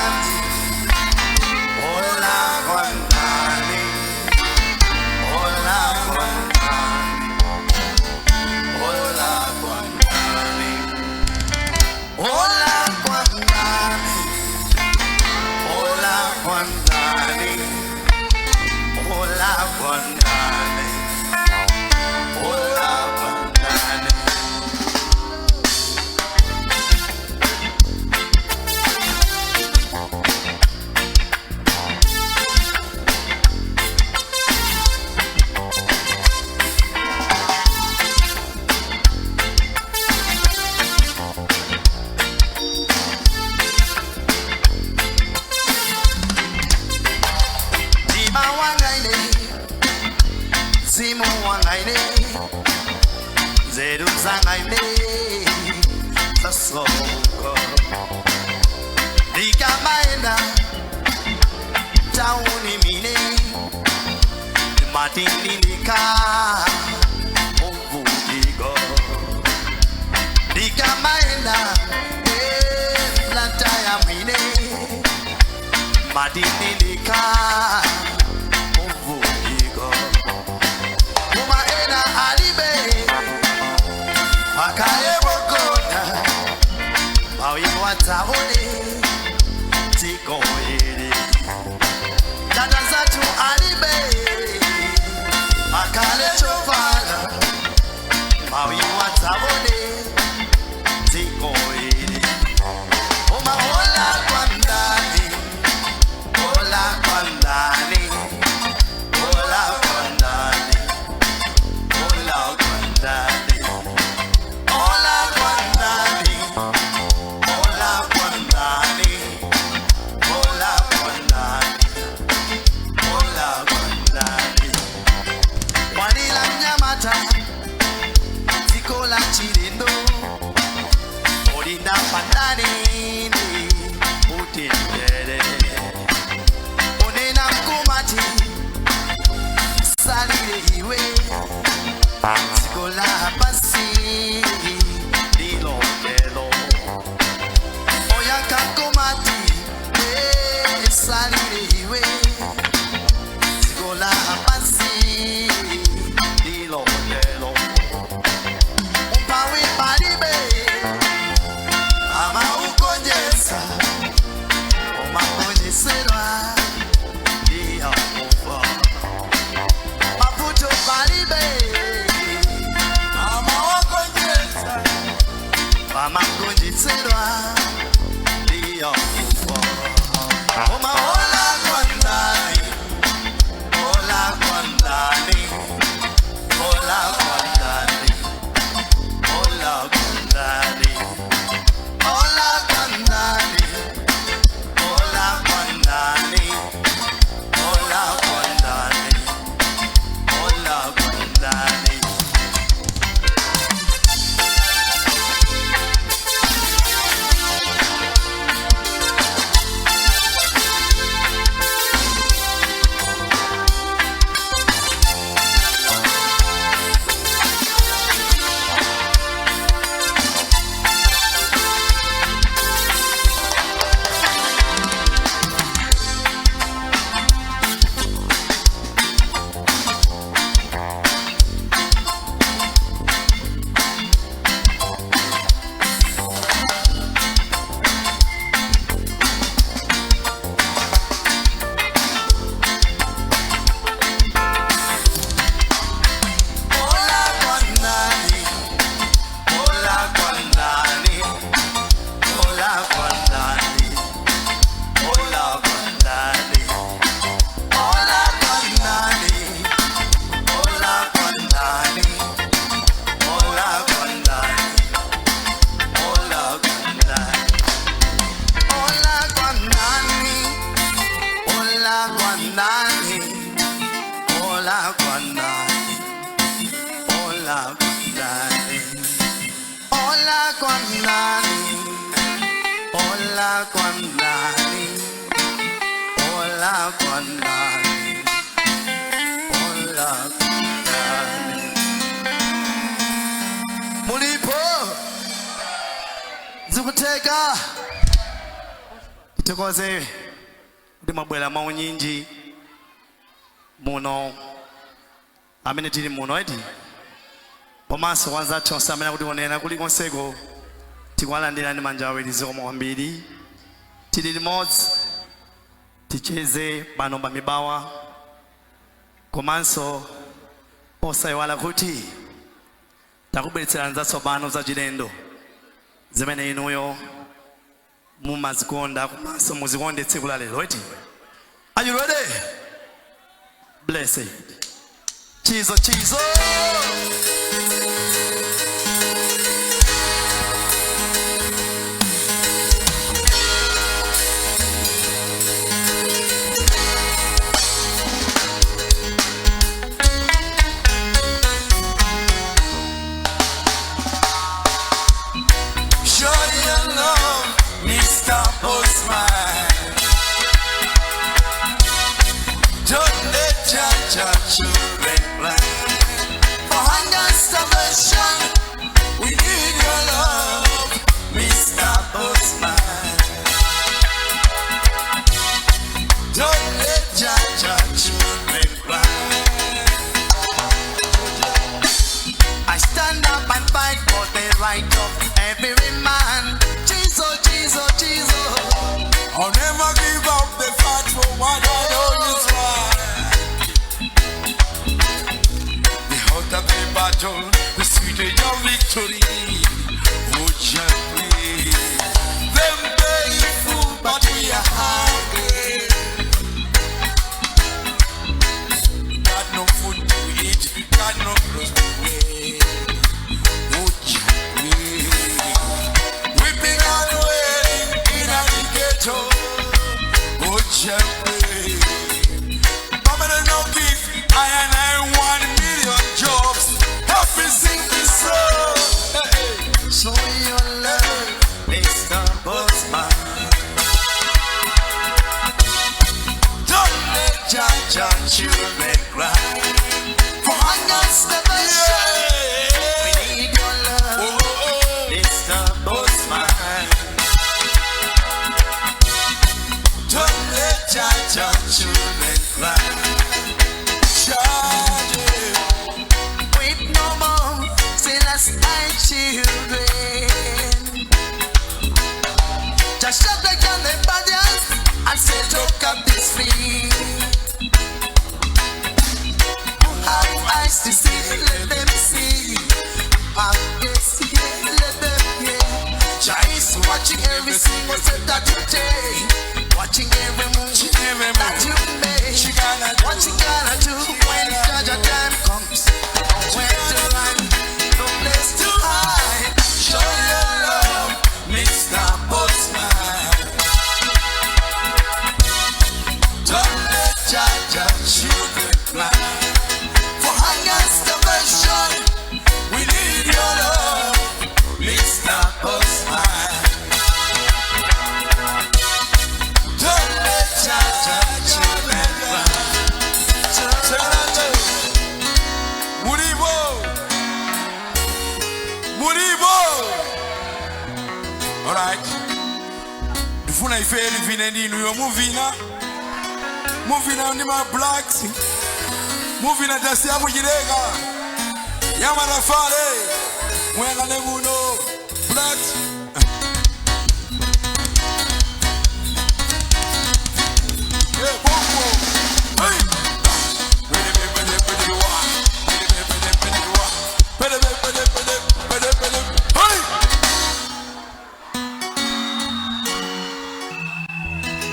kwa nani? Ola kwa nani? Ola kwa nani? Ola kwa nani? Ola kwa nani? Ola kwa nani? Ola kwa nani? Mulipo zikuteka itokoze ndi mabwela maunyinji muno amene tili muno eti komanso kwanza chonse amene akutionera kuli konseko tikuwalandira ndi manja awiri zikomo kwambiri tili limodzi ticheze pano pa mibawa komanso osayiwala kuti takubweretserani zatsopano zachilendo zimene inuyo mumazikonda komanso muzikonde tsiku la lero eti are you ready? Blessed chizo chizo children blind. For hunger starvation, we need your love, Mr. Postman. Don't let your children blind. I stand up and fight for the right of every man. Jesus, Jesus, Jesus. I'll never give up the fight for what I know is right. The battle, the sweetest of victory. Oh, gently. Them day food, but we are hungry. Got no food to eat, got no clothes to wear. Oh, gently. Weeping and wailing in a ghetto. Oh, gently. Permanent no gift, I 1 million jobs. Help me sing this song. Hey. Show your love, Mr. Postman. Don't let your children cry. For hunger starvation, we need your love, Oh, oh, oh. Mr. Postman. Don't let your children cry. Charge it. Wait no more, still as my children. Just shut down the bodies and say, look up this free. Who have eyes to see, let them see. Have ears to hear, let them hear. Jah is watching every single step that you take, watching every move that you make. What you gonna do when your time comes? When to run, no place to hide. Show your love, Mr. Postman. Don't let your children cry. For hunger starvation, we need your love, Mr. Postman. Don't let your children cry. Muribo, Muribo. All right. Ifuna ifeli vine ndinu yo movina ndi ma blacks. Movina dasi ya mujirega. Ya marafale. Mwena nebuno blacks. Yeah, bongo. Hey.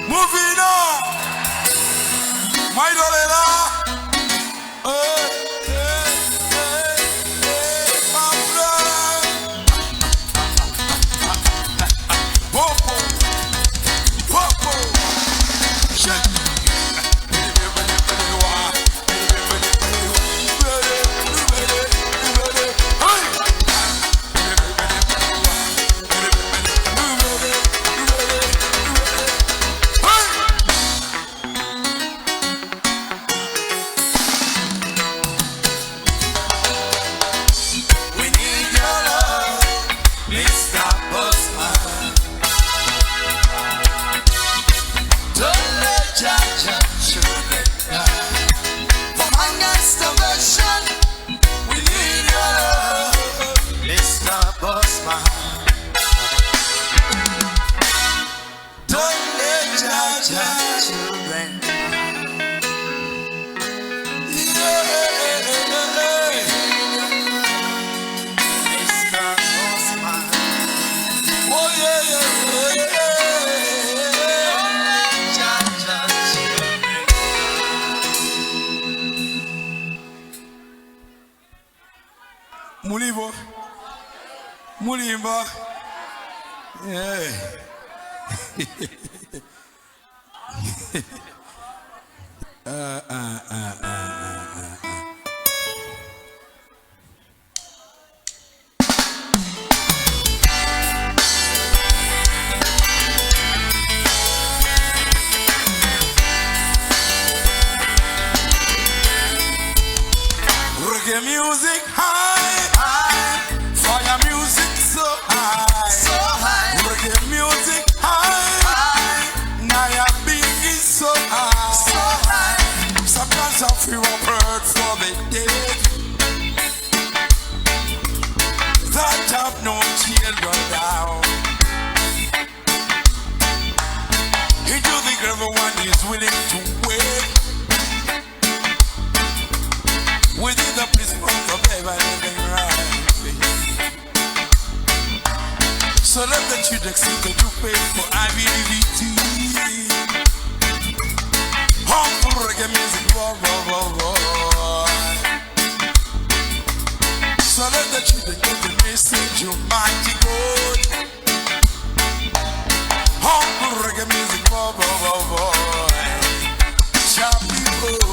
Moving on, my Mulivo. Mulimba. Yeah. Reggae music high, high. Fire music so high, so high. Reggae music high, high. Naya beat is so high, so high. Sometimes I feel a bird for the dead that have no children down. Into the everyone is willing to wait. Within the principle of ever living right. So let the children see the true faith for IBDVT. Humble reggae music, whoa, whoa, whoa, whoa. So let the children get the message, you mighty God. Humble reggae music, whoa, whoa, whoa, whoa. Sharp people.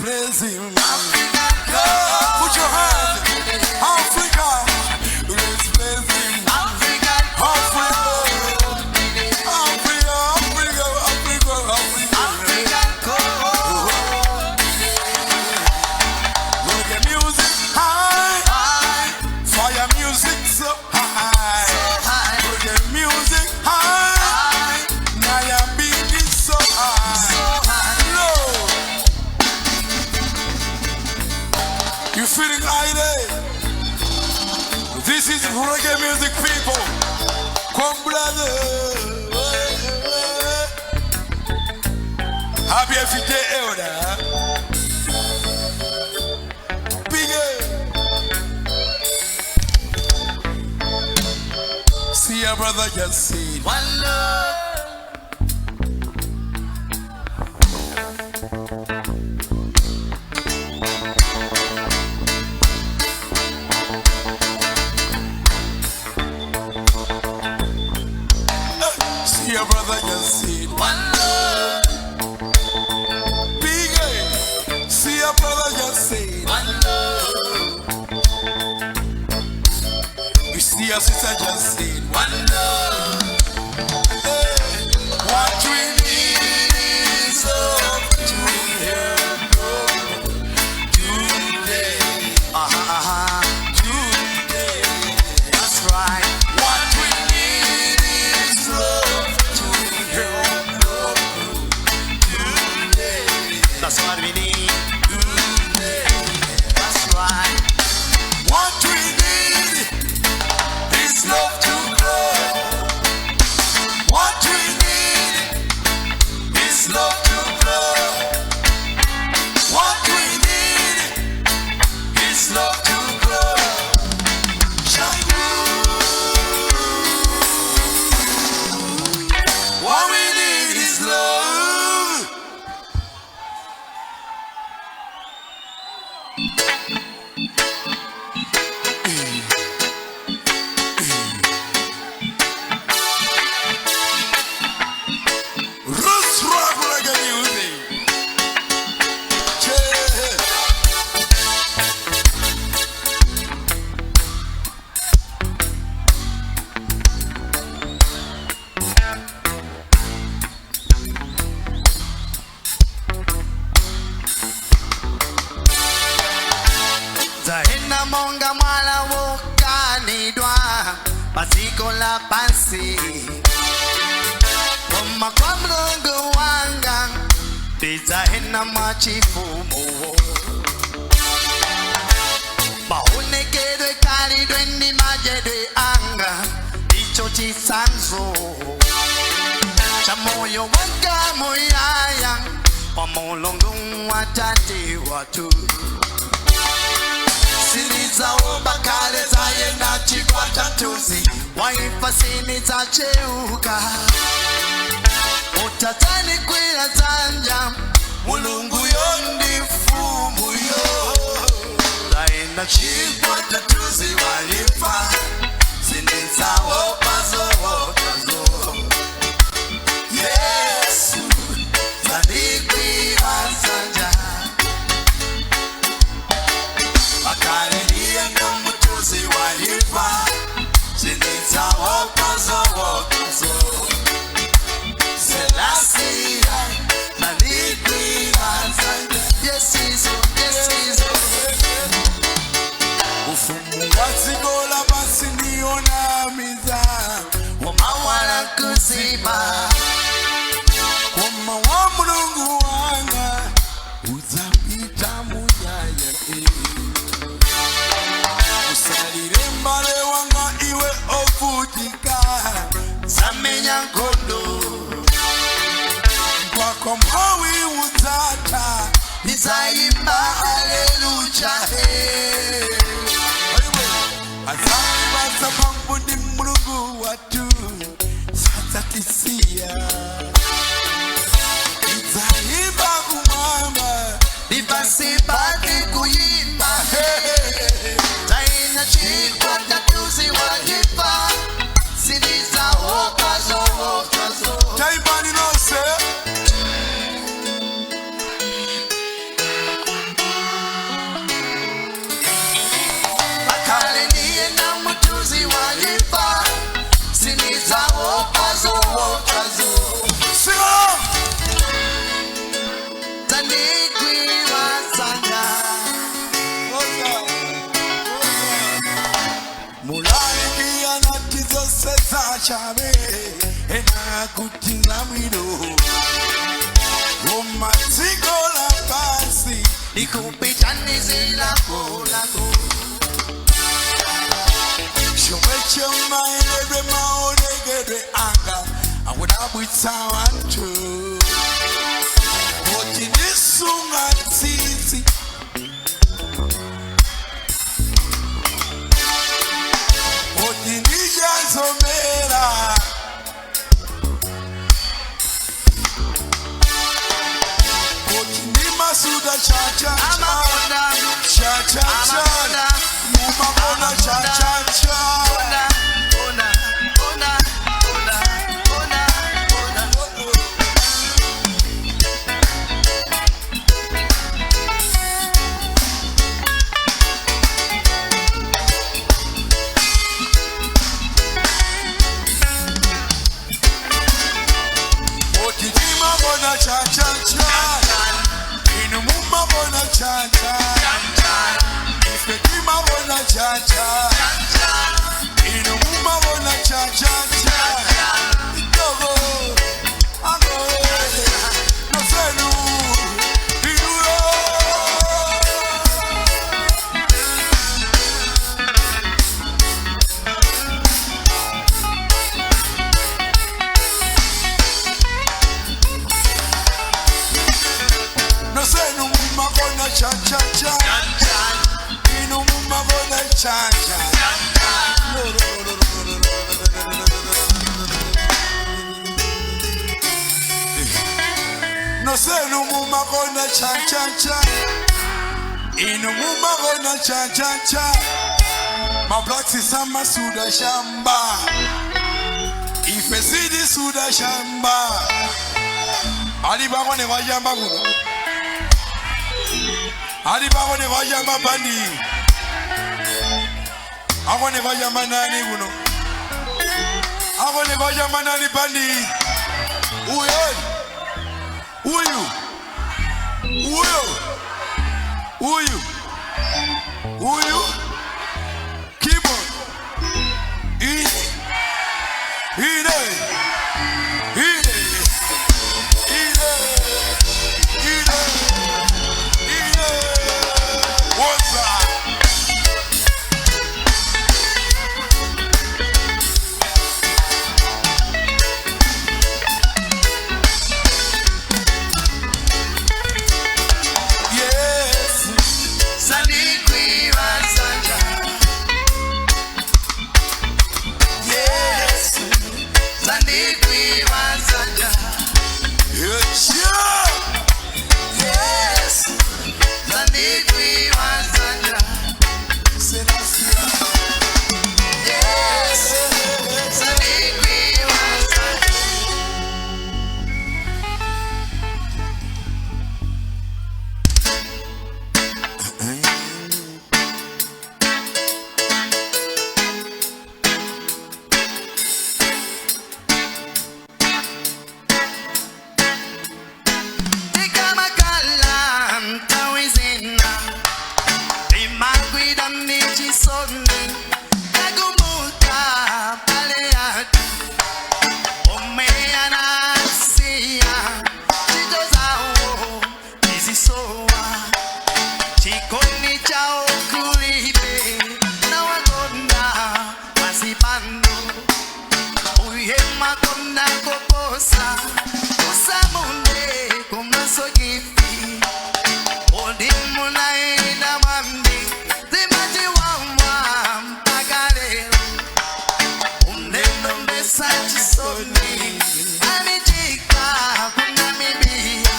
Praise him. Africa, put your hands. Africa, let's praise him. Africa, Africa, Africa, Africa, Africa, Africa. Reggae music high, high. Fire music so high, so high. Reggae music high, high. Naya beat is so high, so high. Low. You feeling high? This is reggae music, people. Come, brother. Happy every day, elder. Bigger. See your brother just say one love. Your brother just said one love. Bigger. See your brother just said one love. You see your sister just said one love. Hey. What we need is love to help today. Today. That's right. What we need is love. That's what we need. That's right. What we need is love to grow. What we need is love to grow. What we need is love to grow. What we need is love. Monga mwala wokanidwa pasiko la pansi Oma kwa mlungu wanga Tiza hena machifumo Bahune kedwe kari dwendi majedwe anga Icho chisanzo Chamoyo wanga moyaya Pamolongo watati watu Siliza obakale zayenda chikwa tatuzi Waifasini za cheuka Utatani kwila zanja Mulungu yondi fumu yo Zayenda chikwa tatuzi waifa Siliza opazo opazo Yesu Zadikwi wasanja Bakale niye numutuzi waifa Siliza opazo opazo Selassie Zadikwi wasanja Yesizo, yesizo Ufumu wasigola basi niona miza Wamawala kusima Koma wa mulungu wanga Uzapita mujaya Usalire mbale wanga iwe ofutika Zamenya kondo Kwako mhawi uzata Nizaimba haleluya Azali basa mambu ni mulungu watu Sasa tisia Izaimba kumama Nibasi badi kuimba Taina chikwa tatuzi wajipa Siniza okazo okazo Taibani no se Bakale niye na mutuzi wajipa Siniza okazo okazo Sing Tanikwi wasanga Mulai na tizo seza chabe Ena kutinga mwino Romantico la basi Nikupitani zila kolako Shomeche maenedwe maonegedwe anga Awunabwitsa wantu Oti nisunga titi Oti nijazomera Oti nimasuda cha-cha-cha Amaona Cha-cha-cha Amaona Mumabona cha-cha-cha Ona Ona Ona Ona Ona Ona Oti nimabona cha-cha-cha Inu mumabona cha-cha Ife nimabona cha-cha Inu mumabona cha-cha-cha Itogo Ago Nosenu Inuyo Nosenu mumabona cha-cha-cha Inu mumabona cha-cha Nosenu mumabona cha-cha-cha Inu mumabona cha-cha-cha Mablaksi sama suda shamba Ife sidi suda shamba Alibako ne wajamba kuno Alibako ne wajamba bandi Ako ne wajamba nani kuno Ako ne wajamba nani bandi Uyu Keyboard What's up? Uyema kona koposa usamunde kumasogifi odi munaenda mambi zimaji wamwa mpagarelo undendo mbesa chisoni amijika kunamibia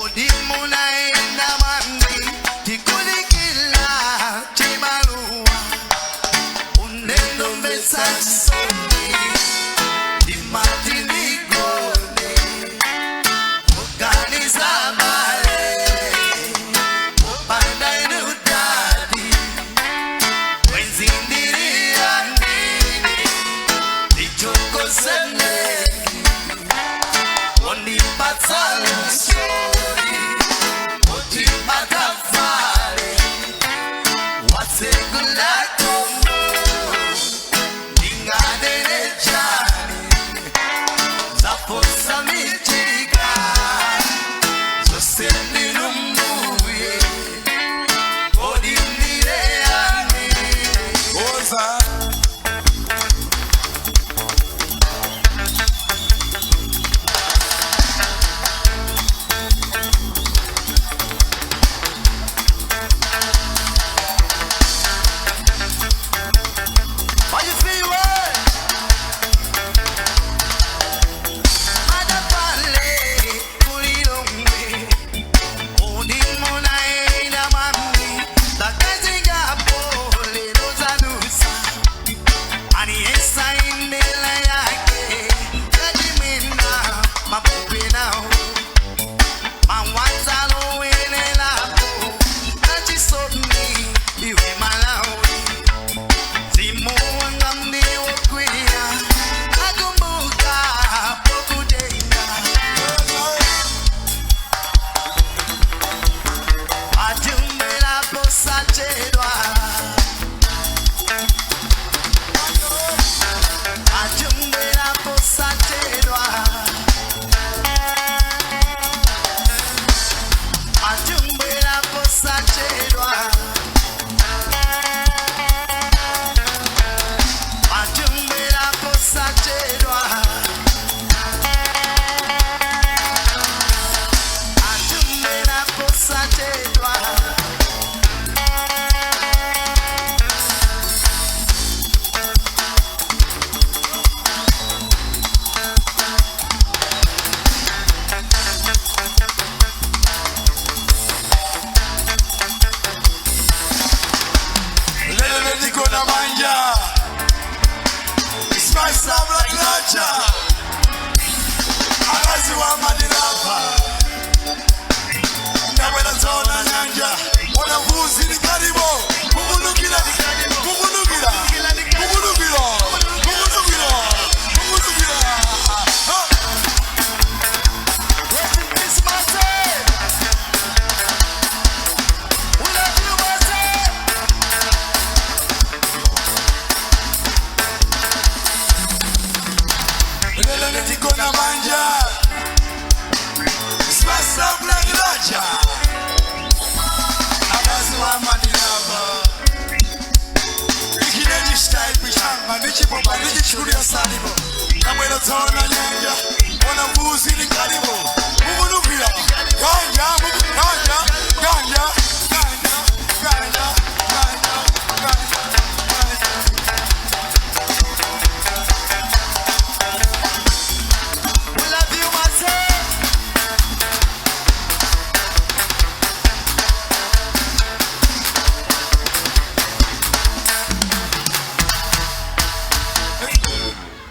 odi munaenda mambi tikulikila chibarua undendo mbesa chisoni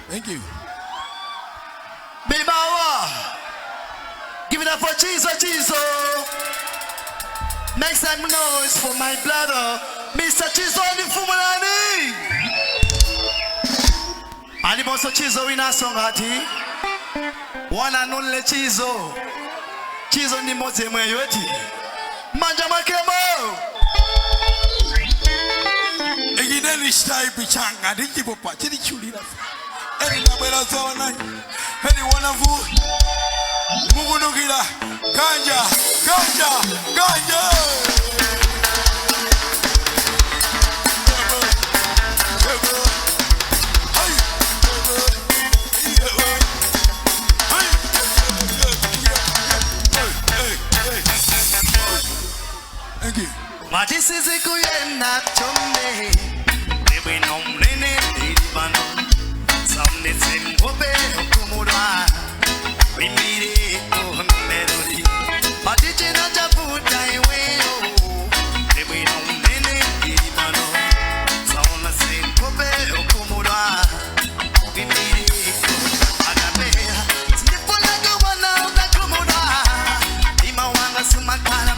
Thank you. Bibawa. Give it up for Chizo. Make some noise for my brother, Mr. Chizo Ndifumulani. Alimoso Chizo wina songati. Wana nule Chizo. Chizo ni moze mweyoti. Manja makemo. Egideli shtai pichanga diki popa chidi chulira. Eni nabela zona. Eni wanavu. Mugunukira. Ganja. batisizi kuyena chombe lewe nomnene dilibano samne semgobe okumulwa wimire oh melody batichina chaputa iweyo lewe nomnene dilibano samne semgobe okumulwa wimire adabea sinifuna kuwana okumulwa imawanga sumakala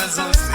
Azos